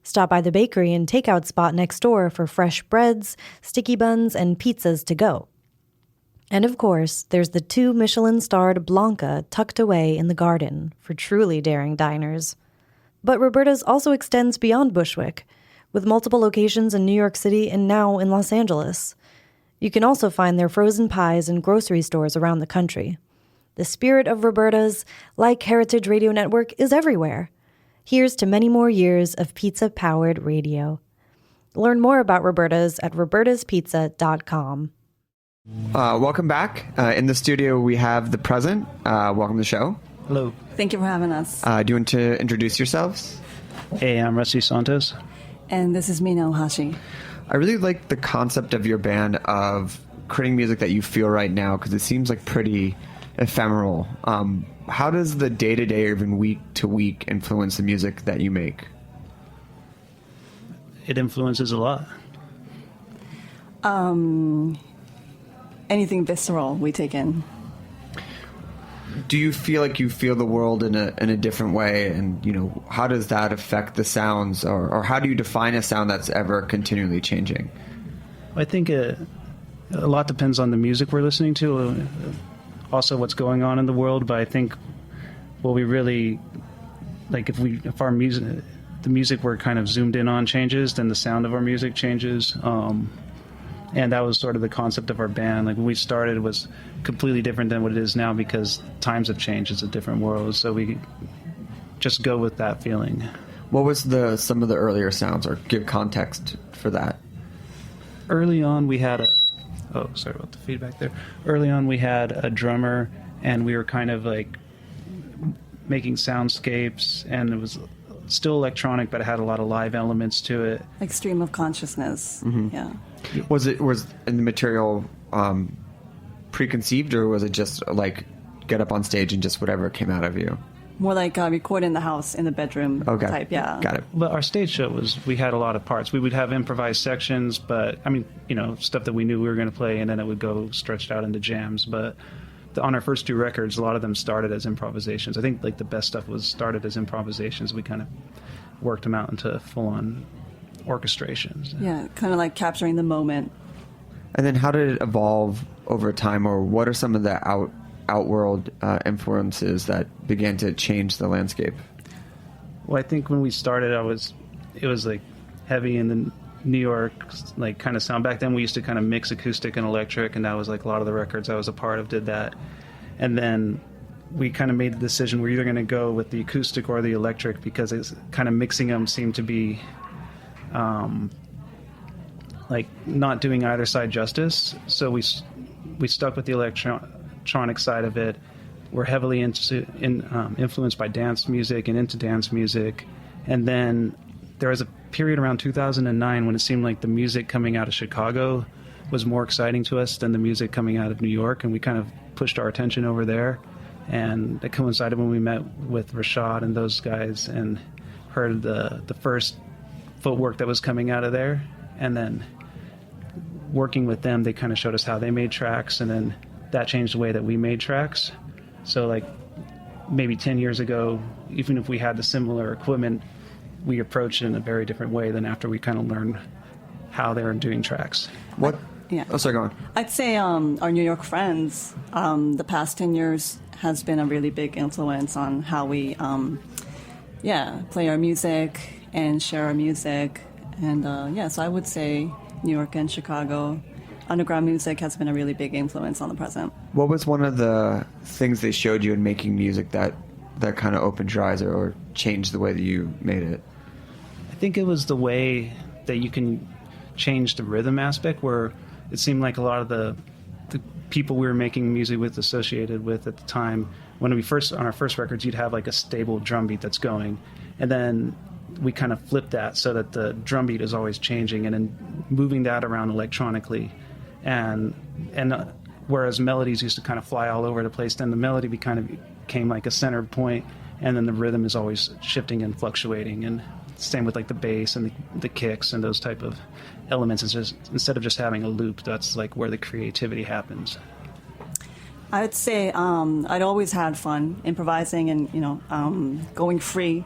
Stop by the bakery and takeout spot next door for fresh breads, sticky buns, and pizzas to go. And of course, there's the 2 Michelin-starred Blanca tucked away in the garden for truly daring diners. But Roberta's also extends beyond Bushwick, with multiple locations in New York City and now in Los Angeles. You can also find their frozen pies in grocery stores around the country. The spirit of Roberta's, like Heritage Radio Network, is everywhere. Here's to many more years of pizza-powered radio. Learn more about Roberta's at robertaspizza.com. Welcome back. In the studio, we have the present. Welcome to the show. Hello. Thank you for having us. Do you want to introduce yourselves? Hey, I'm Rusty Santos. And this is Mina Ohashi. I really like the concept of your band of creating music that you feel right now, because it seems like pretty ephemeral. How does the day-to-day or even week-to-week influence the music that you make? It influences a lot. Anything visceral we take in. Do you feel like you feel the world in a different way? And, how does that affect the sounds? Or how do you define a sound that's ever continually changing? I think a lot depends on the music we're listening to, also what's going on in the world. But I think what we really, like if our music, the music we're kind of zoomed in on changes, then the sound of our music changes. And that was sort of the concept of our band. Like when we started, it was completely different than what it is now because times have changed. It's a different world. So we just go with that feeling. What was some of the earlier sounds, or give context for that? Early on, we had sorry about the feedback there. Early on, we had a drummer, and we were kind of like making soundscapes, and it was still electronic, but it had a lot of live elements to it. Like stream of consciousness. Mm-hmm. Yeah. Was in the material preconceived, or was it just like get up on stage and just whatever came out of you? More like record in the house, in the bedroom type, yeah. Got it. But our stage show we had a lot of parts. We would have improvised sections, but stuff that we knew we were going to play, and then it would go stretched out into jams. But on our first 2 records, a lot of them started as improvisations. I think like the best stuff was started as improvisations. We kind of worked them out into full-on orchestrations. Yeah, kind of like capturing the moment. And then how did it evolve over time, or what are some of the outworld influences that began to change the landscape? Well, I think when we started, it was like heavy in the New York like kind of sound. Back then we used to kind of mix acoustic and electric, and that was like a lot of the records I was a part of did that. And then we kind of made the decision we're either going to go with the acoustic or the electric, because it's kind of mixing them seemed to be like not doing either side justice. So we stuck with the electronic side of it. We're heavily influenced by dance music and into dance music. And then there was a period around 2009 when it seemed like the music coming out of Chicago was more exciting to us than the music coming out of New York, and we kind of pushed our attention over there. And it coincided when we met with Rashad and those guys and heard the first footwork that was coming out of there. And then working with them, they kind of showed us how they made tracks, and then that changed the way that we made tracks. So like maybe 10 years ago, even if we had the similar equipment, we approached it in a very different way than after we kind of learned how they were doing tracks. What? Yeah. Oh, sorry, go on. I'd say our New York friends, the past 10 years has been a really big influence on how we, play our music and share our music. And so I would say New York and Chicago underground music has been a really big influence on the present. What was one of the things they showed you in making music that kind of opened your eyes or changed the way that you made it? I think it was the way that you can change the rhythm aspect, where it seemed like a lot of the people we were making music with, associated with at the time, when on our first records, you'd have like a stable drum beat that's going, and then we kind of flipped that so that the drum beat is always changing, and then moving that around electronically, and whereas melodies used to kind of fly all over the place, then the melody became like a center point, and then the rhythm is always shifting and fluctuating. And same with like the bass and the kicks and those type of elements. It's just, instead of just having a loop, that's like where the creativity happens. I would say I'd always had fun improvising and, going free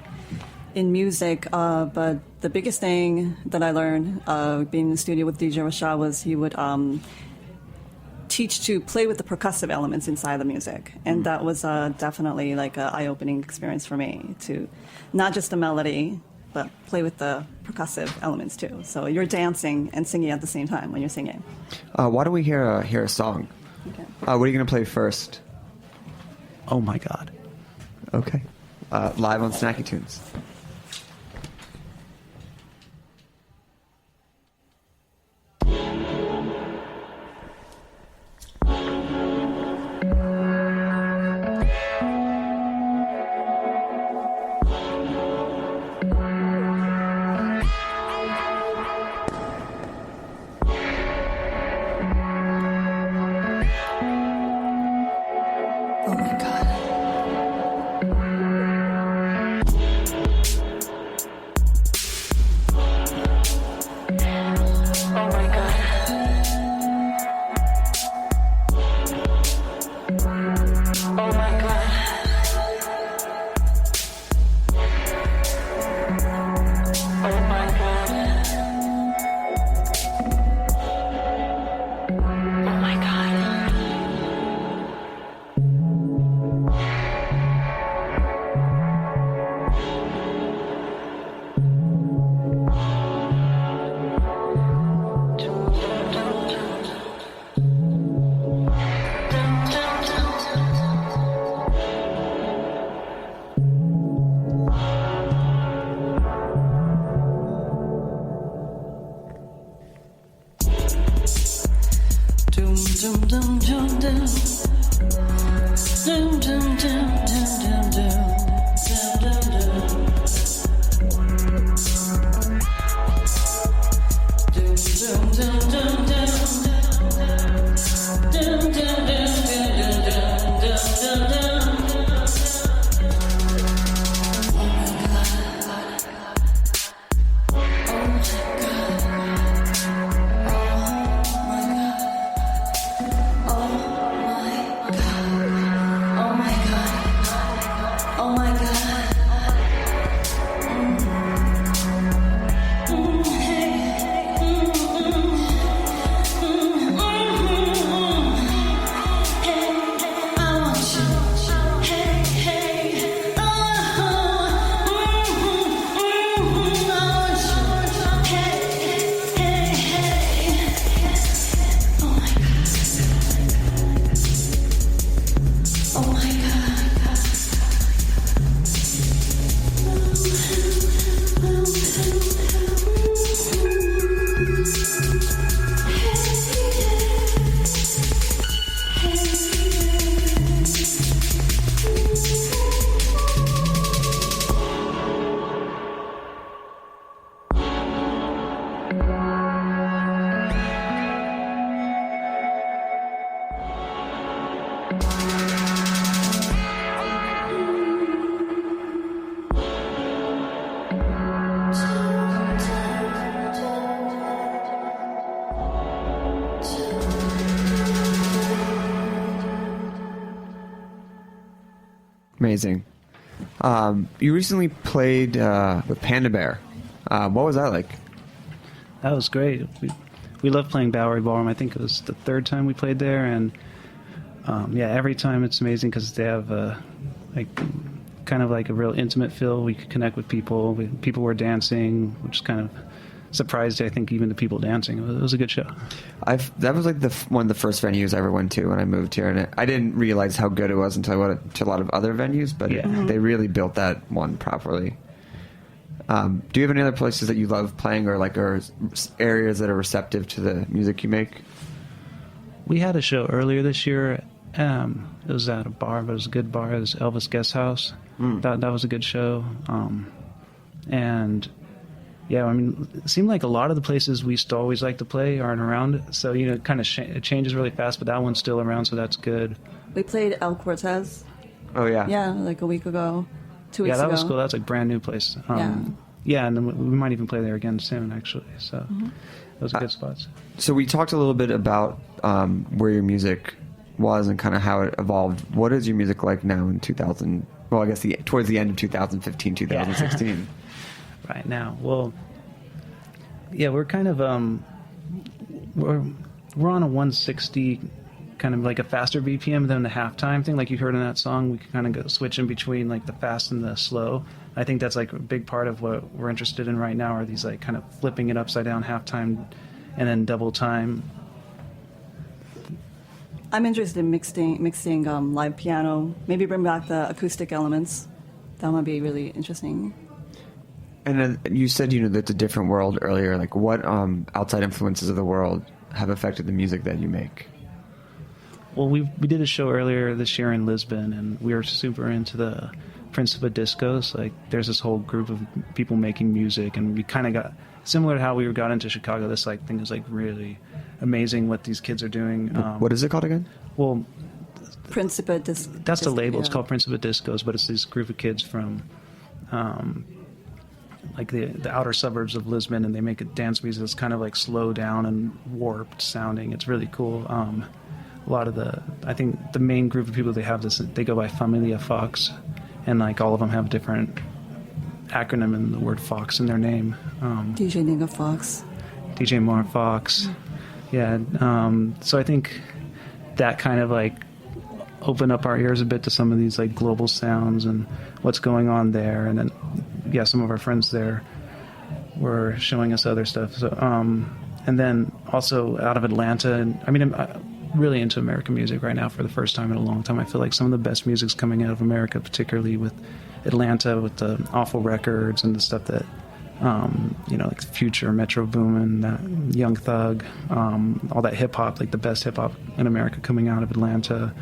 in music. But the biggest thing that I learned being in the studio with DJ Rashad was he would teach to play with the percussive elements inside the music. And that was definitely like an eye-opening experience for me, to not just the melody, but play with the percussive elements too. So you're dancing and singing at the same time when you're singing. Why don't we hear a song? Okay. What are you going to play first? Oh my God. Okay. Live on Snacky Tunes. Oh my God. Amazing. You recently played with Panda Bear. What was that like? That was great. We love playing Bowery Ballroom. I think it was the third time we played there, and every time it's amazing because they have kind of like a real intimate feel. We could connect with people. People were dancing, which kind of surprised, I think, even the people dancing. It was a good show. That was like one of the first venues I ever went to when I moved here, and I didn't realize how good it was until I went to a lot of other venues. But they really built that one properly. Do you have any other places that you love playing, or areas that are receptive to the music you make? We had a show earlier this year. It was at a bar, but it was a good bar. It was Elvis Guest House. That was a good show. And yeah, I mean, it seemed like a lot of the places we used to always like to play aren't around. So, it kind of it changes really fast, but that one's still around, so that's good. We played El Cortez Oh yeah. Yeah, like a week ago, 2 weeks ago. Yeah, that was cool. That was like brand new place. Yeah, and then we might even play there again soon, actually. So those are good spots. So we talked a little bit about where your music was and kind of how it evolved. What is your music like now in 2000? Well, I guess towards the end of 2015, 2016. Yeah. Right now, well, yeah, we're kind of we're on a 160, kind of like a faster BPM than the halftime thing, like you heard in that song. We can kind of go switch in between like the fast and the slow. I think that's like a big part of what we're interested in right now, are these like kind of flipping it upside down halftime and then double time. I'm interested in mixing live piano, maybe bring back the acoustic elements. That might be really interesting. And then you said, that's a different world earlier. Like, what outside influences of the world have affected the music that you make? Well, we did a show earlier this year in Lisbon, and we were super into the Principe discos. Like, there's this whole group of people making music, and we kind of got similar to how we got into Chicago. This like thing is like really amazing what these kids are doing. What is it called again? Well, Principe that's the label. Yeah. It's called Principe Discos, but it's this group of kids from like the outer suburbs of Lisbon, and they make it dance music that's kind of like slow down and warped sounding. It's really cool. A lot of I think the main group of people they have they go by Familia Fox, and like all of them have different acronym in the word Fox in their name. DJ Nigga Fox. DJ Moore Fox. Yeah. So I think that kind of like opened up our ears a bit to some of these like global sounds and what's going on there. And then, yeah, some of our friends there were showing us other stuff. So, and then also out of Atlanta, and I mean, I'm really into American music right now for the first time in a long time. I feel like some of the best music's coming out of America, particularly with Atlanta, with the Awful Records and the stuff that, like Future, Metro Boomin, that Young Thug, all that hip hop, like the best hip hop in America coming out of Atlanta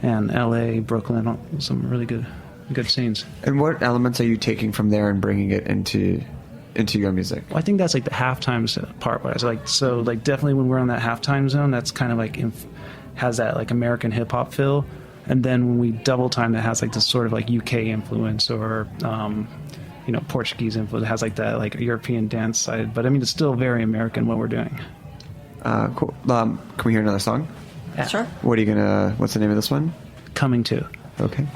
and LA, Brooklyn, some really good scenes. And what elements are you taking from there and bringing it into your music? Well, I think that's like the halftime part. Where I was like, so like definitely when we're on that halftime zone, that's kind of like has that like American hip hop feel. And then when we double time, that has like this sort of like UK influence or Portuguese influence. It has like that like European dance side. But I mean, it's still very American what we're doing. Cool. Can we hear another song? Yeah. Sure. What's the name of this one? Coming To. Okay.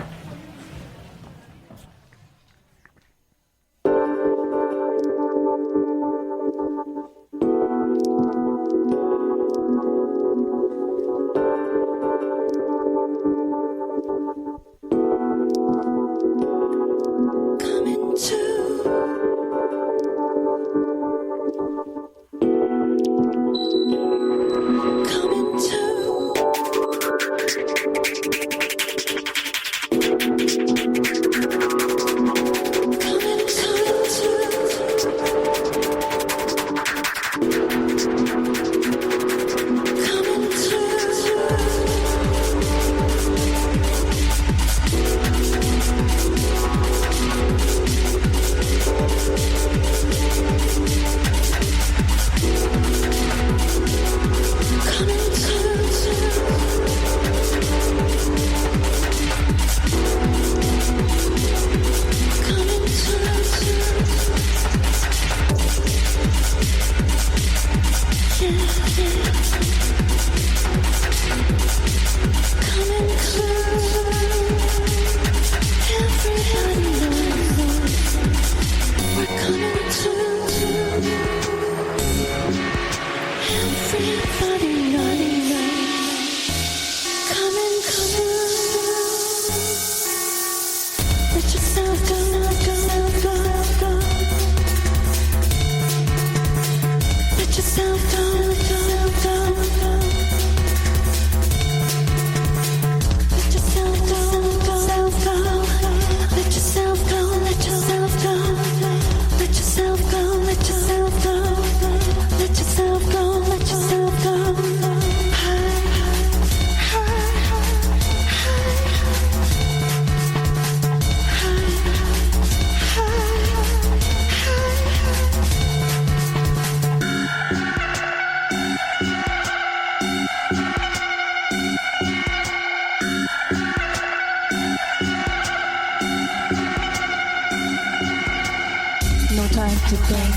time to think.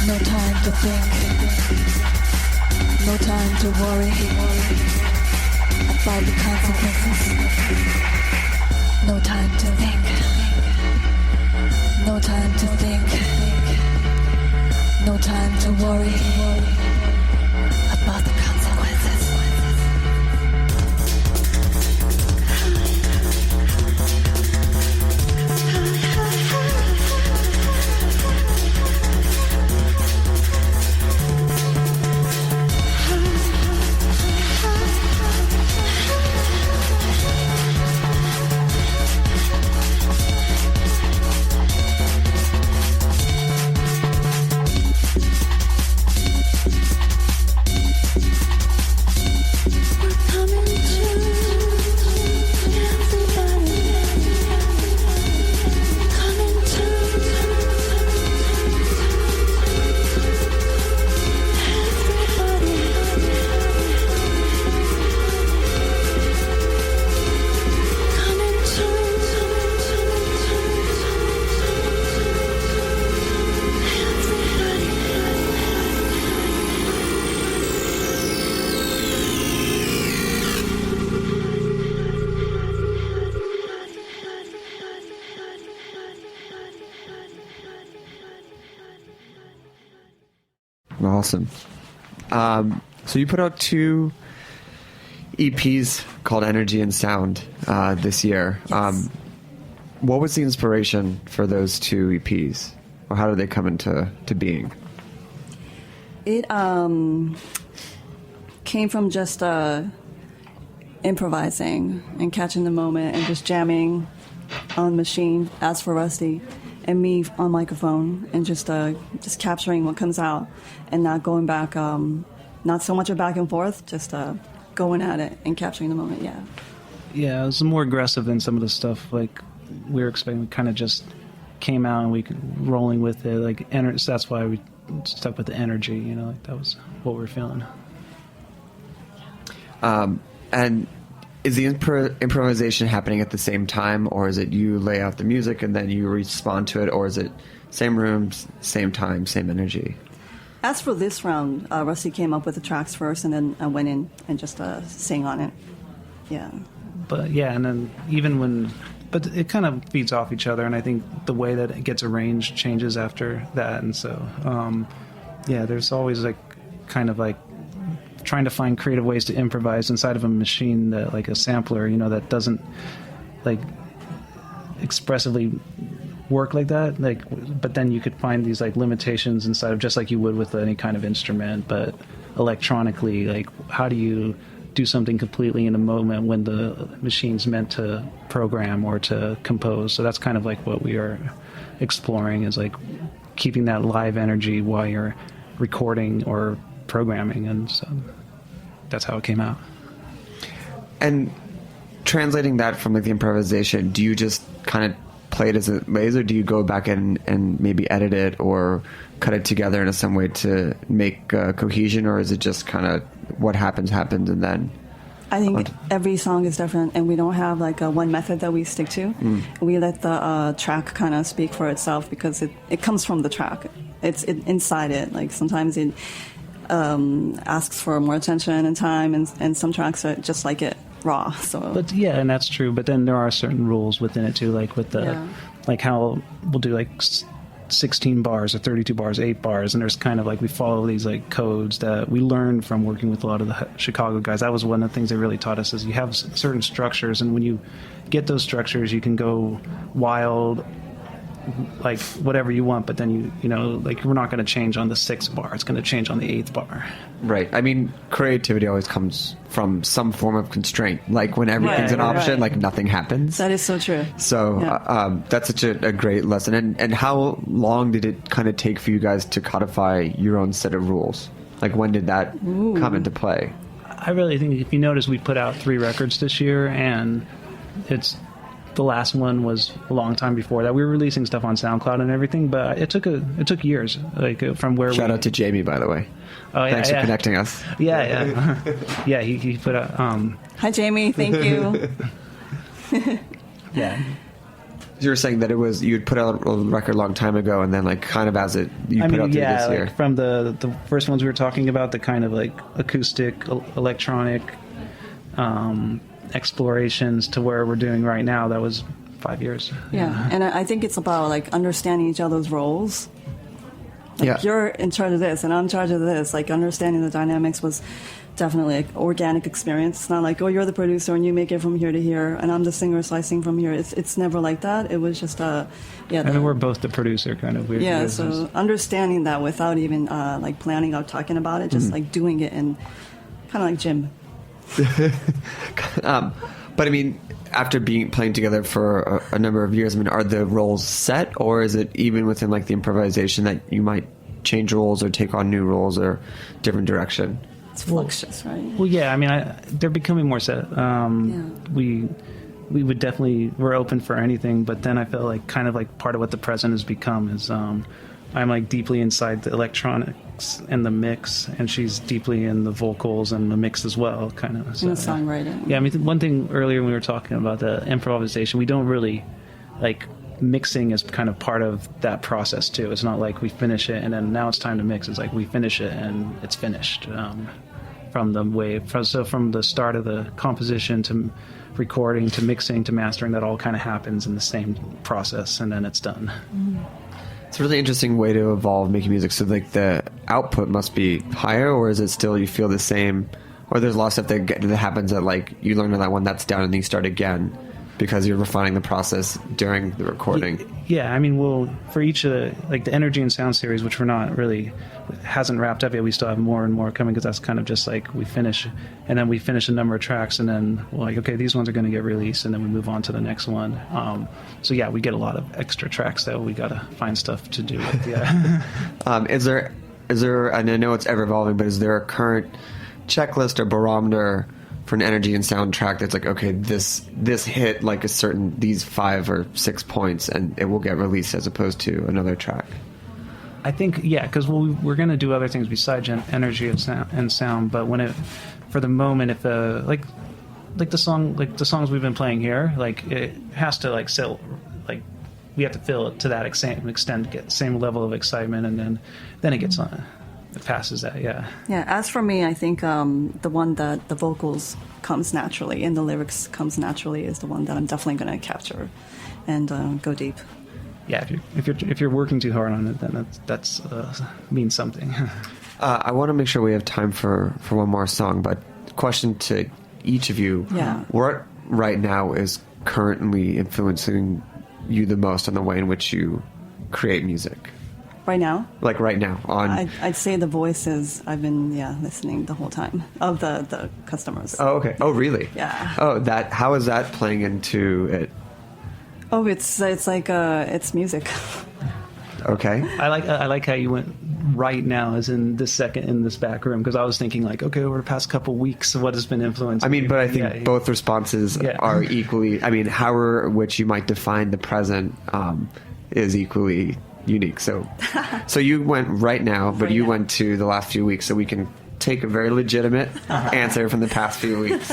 No time to think. No time to worry about the consequences. No time to think. No time to think. No time to worry about the consequences. Awesome. So you put out 2 EPs called Energy and Sound this year. Yes. What was the inspiration for those 2 EPs? Or how did they come into being? It came from just improvising and catching the moment and just jamming on the machine, as for Rusty, and me on microphone, and just capturing what comes out and not going back, not so much a back and forth, just going at it and capturing the moment, yeah. Yeah, it was more aggressive than some of the stuff like we were expecting. We kind of just came out and we rolling with it. Like, so that's why we stuck with the energy, you know, like that was what we were feeling. And is the improvisation happening at the same time, or is it you lay out the music and then you respond to it, or is it same rooms, same time, same energy? As for this round, Rusty came up with the tracks first, and then I went in and just sang on it. Yeah. But yeah, and then but it kind of feeds off each other, and I think the way that it gets arranged changes after that, and so yeah, there's always like kind of like trying to find creative ways to improvise inside of a machine, that like a sampler, you know, that doesn't like expressively work like that, like, but then you could find these like limitations inside of, just like you would with any kind of instrument, but electronically, like how do you do something completely in a moment when the machine's meant to program or to compose? So that's kind of like what we are exploring, is like keeping that live energy while you're recording or programming, and so that's how it came out. And translating that from like the improvisation, do you just kind of play it as it lays, or do you go back and maybe edit it or cut it together in some way to make cohesion, or is it just kind of what happens and then? I think every song is different, and we don't have like a one method that we stick to. We let the track kind of speak for itself, because it comes from the track. It's inside it. Like sometimes it asks for more attention and time, and some tracks are just like it raw. So, but yeah, and that's true. But then there are certain rules within it too, like with the like how we'll do like 16 bars or 32 bars, 8 bars, and there's kind of like we follow these like codes that we learned from working with a lot of the Chicago guys. That was one of the things they really taught us, is you have certain structures, and when you get those structures, you can go wild, like whatever you want, but then you know, like we're not going to change on the 6th bar, it's going to change on the 8th bar. Right. I mean, creativity always comes from some form of constraint. Like when everything's an option, like nothing happens. That is so true. So that's such a great lesson. And how long did it kind of take for you guys to codify your own set of rules? Like when did that come into play? I really think, if you notice, we put out 3 records this year, and the last one was a long time before that. We were releasing stuff on SoundCloud and everything, but it took years. Like from where Shout out to Jamie, by the way. Oh yeah, thanks for connecting us. Yeah. Yeah, he put out. Hi Jamie, thank you. Yeah. You were saying that it was you'd put out a record a long time ago, and then like kind of as it you I put mean, out through yeah, this year. like from the first ones we were talking about, the kind of like acoustic, electronic explorations to where we're doing right now. That was 5 years. Yeah, and I think it's about like understanding each other's roles. Like you're in charge of this, and I'm in charge of this. Like understanding the dynamics was definitely an organic experience. It's not like, oh, you're the producer and you make it from here to here, and I'm the singer, so I sing from here. It's never like that. It was just I mean, we're both the producer, kind of weird. Yeah, so understanding that without even like planning or talking about it, just like doing it, and kind of like gym. But I mean, after playing together for a number of years, I mean, are the roles set, or is it even within like the improvisation that you might change roles or take on new roles or different direction? It's fluctuous, right? Well, yeah, I mean, they're becoming more set. We would definitely, we're open for anything, but then I feel like kind of like part of what the present has become is I'm like deeply inside the electronics and the mix, and she's deeply in the vocals and the mix as well, kind of. So, in the songwriting. Yeah, I mean, one thing earlier when we were talking about the improvisation, we don't really, like, mixing is kind of part of that process too. It's not like we finish it and then now it's time to mix. It's like we finish it and it's finished. From the start of the composition to recording to mixing to mastering, that all kind of happens in the same process, and then it's done. It's a really interesting way to evolve making music. So like the output must be higher, or is it still you feel the same, or there's a lot of stuff that happens that like you learn on that one, that's down, and then you start again because you're refining the process during the recording. Yeah, I mean, for each of the, like the Energy and Sound series, which we're not really, hasn't wrapped up yet, we still have more and more coming, because that's kind of just like we finish a number of tracks, and then we're like, okay, these ones are going to get released, and then we move on to the next one. So yeah, we get a lot of extra tracks that we got to find stuff to do with. Yeah. Is there, and I know it's ever evolving, but is there a current checklist or barometer for an Energy and Sound track that's like, okay, this hit like these 5 or 6 points and it will get released, as opposed to another track? I think, yeah, because we're going to do other things besides Energy and Sound, but for the moment, if the songs we've been playing here, like it has to like sell, like we have to fill it to that extent, get the same level of excitement, and then it gets on. It passes that, yeah. Yeah, as for me, I think the one that the vocals comes naturally and the lyrics comes naturally is the one that I'm definitely going to capture and go deep. Yeah, if you're working too hard on it, then that's means something. I want to make sure we have time for one more song, but question to each of you: what right now is currently influencing you the most on the way in which you create music? Right now? Like right now. I'd say the voices. I've been listening the whole time of the customers. Oh, okay. Oh, really? Yeah. Oh, how is that playing into it? Oh, it's like it's music. Okay. I like how you went right now, as in this second in this back room, because I was thinking like, okay, over the past couple weeks, what has been influencing? I mean, but I think both responses are equally. I mean, however which you might define the present is equally unique. So you went right now, but you went to the last few weeks, so we can take a very legitimate answer from the past few weeks.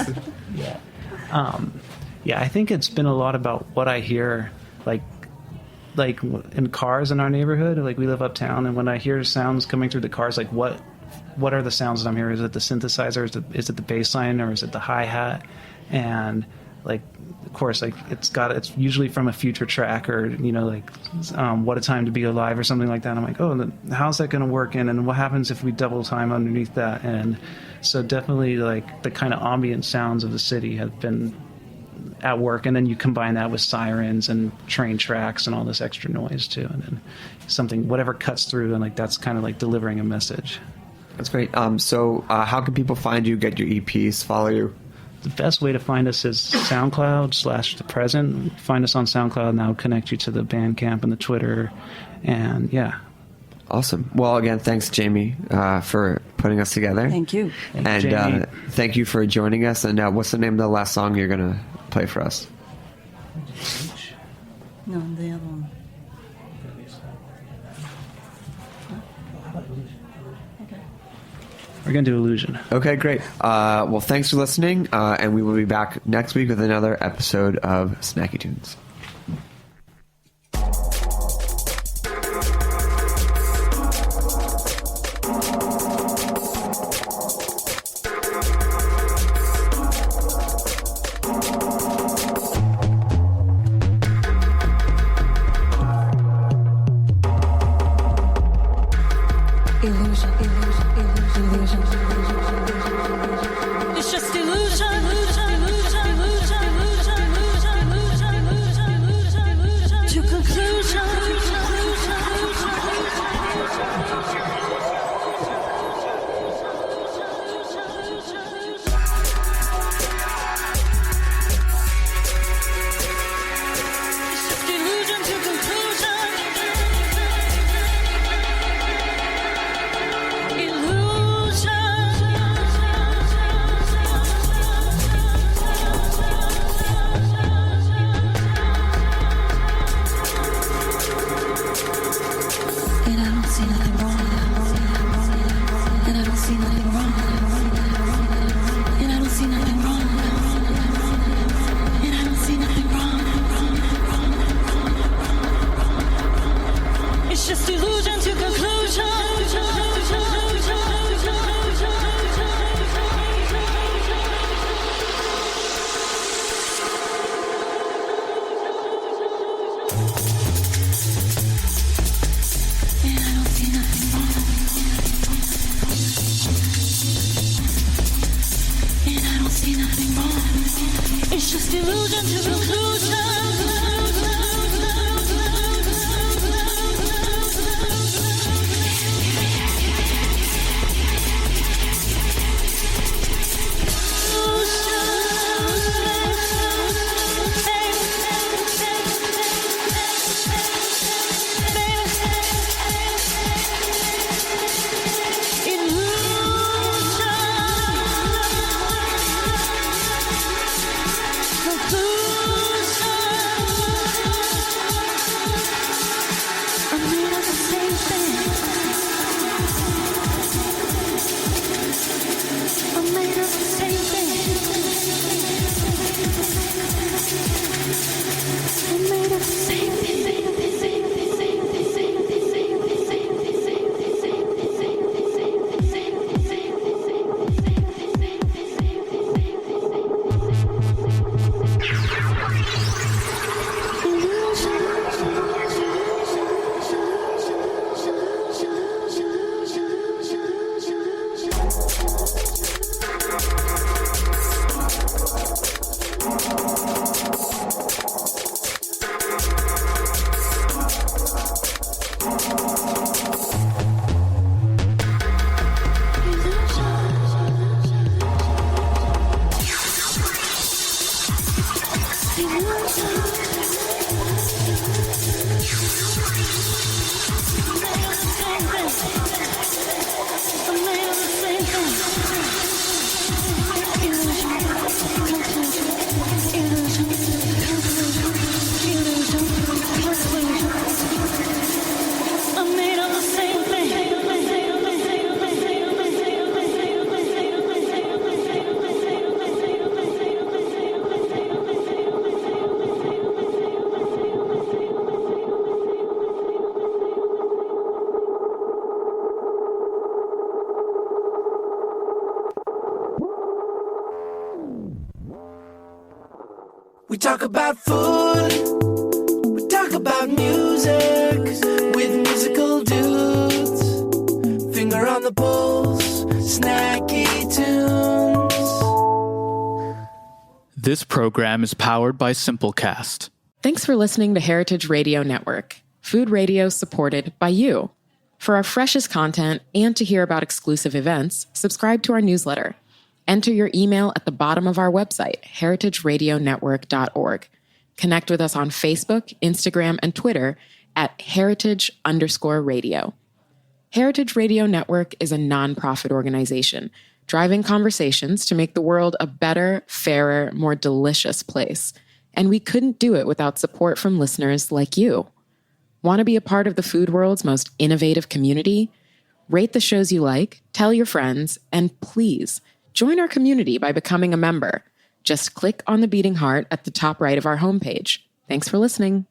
Yeah, I think it's been a lot about what I hear, like in cars in our neighborhood. Like we live uptown, and when I hear sounds coming through the cars, like what are the sounds that I'm hearing? Is it the synthesizer? Is it the bass line, or is it the hi-hat? And like, of course, like it's usually from a future track, or like What a Time to Be Alive or something like that. I'm like, oh, how's that going to work in, and what happens if we double time underneath that? And so definitely like the kind of ambient sounds of the city have been at work, and then you combine that with sirens and train tracks and all this extra noise too, and then whatever cuts through, and like that's kind of like delivering a message. That's great. So how can people find you, get your EPs, follow you? The best way to find us is SoundCloud /The Present. Find us on SoundCloud, and that'll connect you to the Bandcamp and the Twitter. And yeah. Awesome. Well, again, thanks, Jamie, for putting us together. Thank you. And thank you for joining us. And what's the name of the last song you're going to play for us? No, the other one. We're going to do Illusion. Okay, great. Well, thanks for listening, and we will be back next week with another episode of Snacky Tunes. It's just illusion to conclusion. We talk about food, we talk about music with musical dudes. Finger on the pulse, snacky tunes. This program is powered by Simplecast. Thanks for listening to Heritage Radio Network, food radio supported by you. For our freshest content and to hear about exclusive events, subscribe to our newsletter. Enter your email at the bottom of our website, heritageradionetwork.org. Connect with us on Facebook, Instagram, and Twitter at heritage_radio. Heritage Radio Network is a nonprofit organization driving conversations to make the world a better, fairer, more delicious place. And we couldn't do it without support from listeners like you. Want to be a part of the food world's most innovative community? Rate the shows you like, tell your friends, and please, join our community by becoming a member. Just click on the beating heart at the top right of our homepage. Thanks for listening.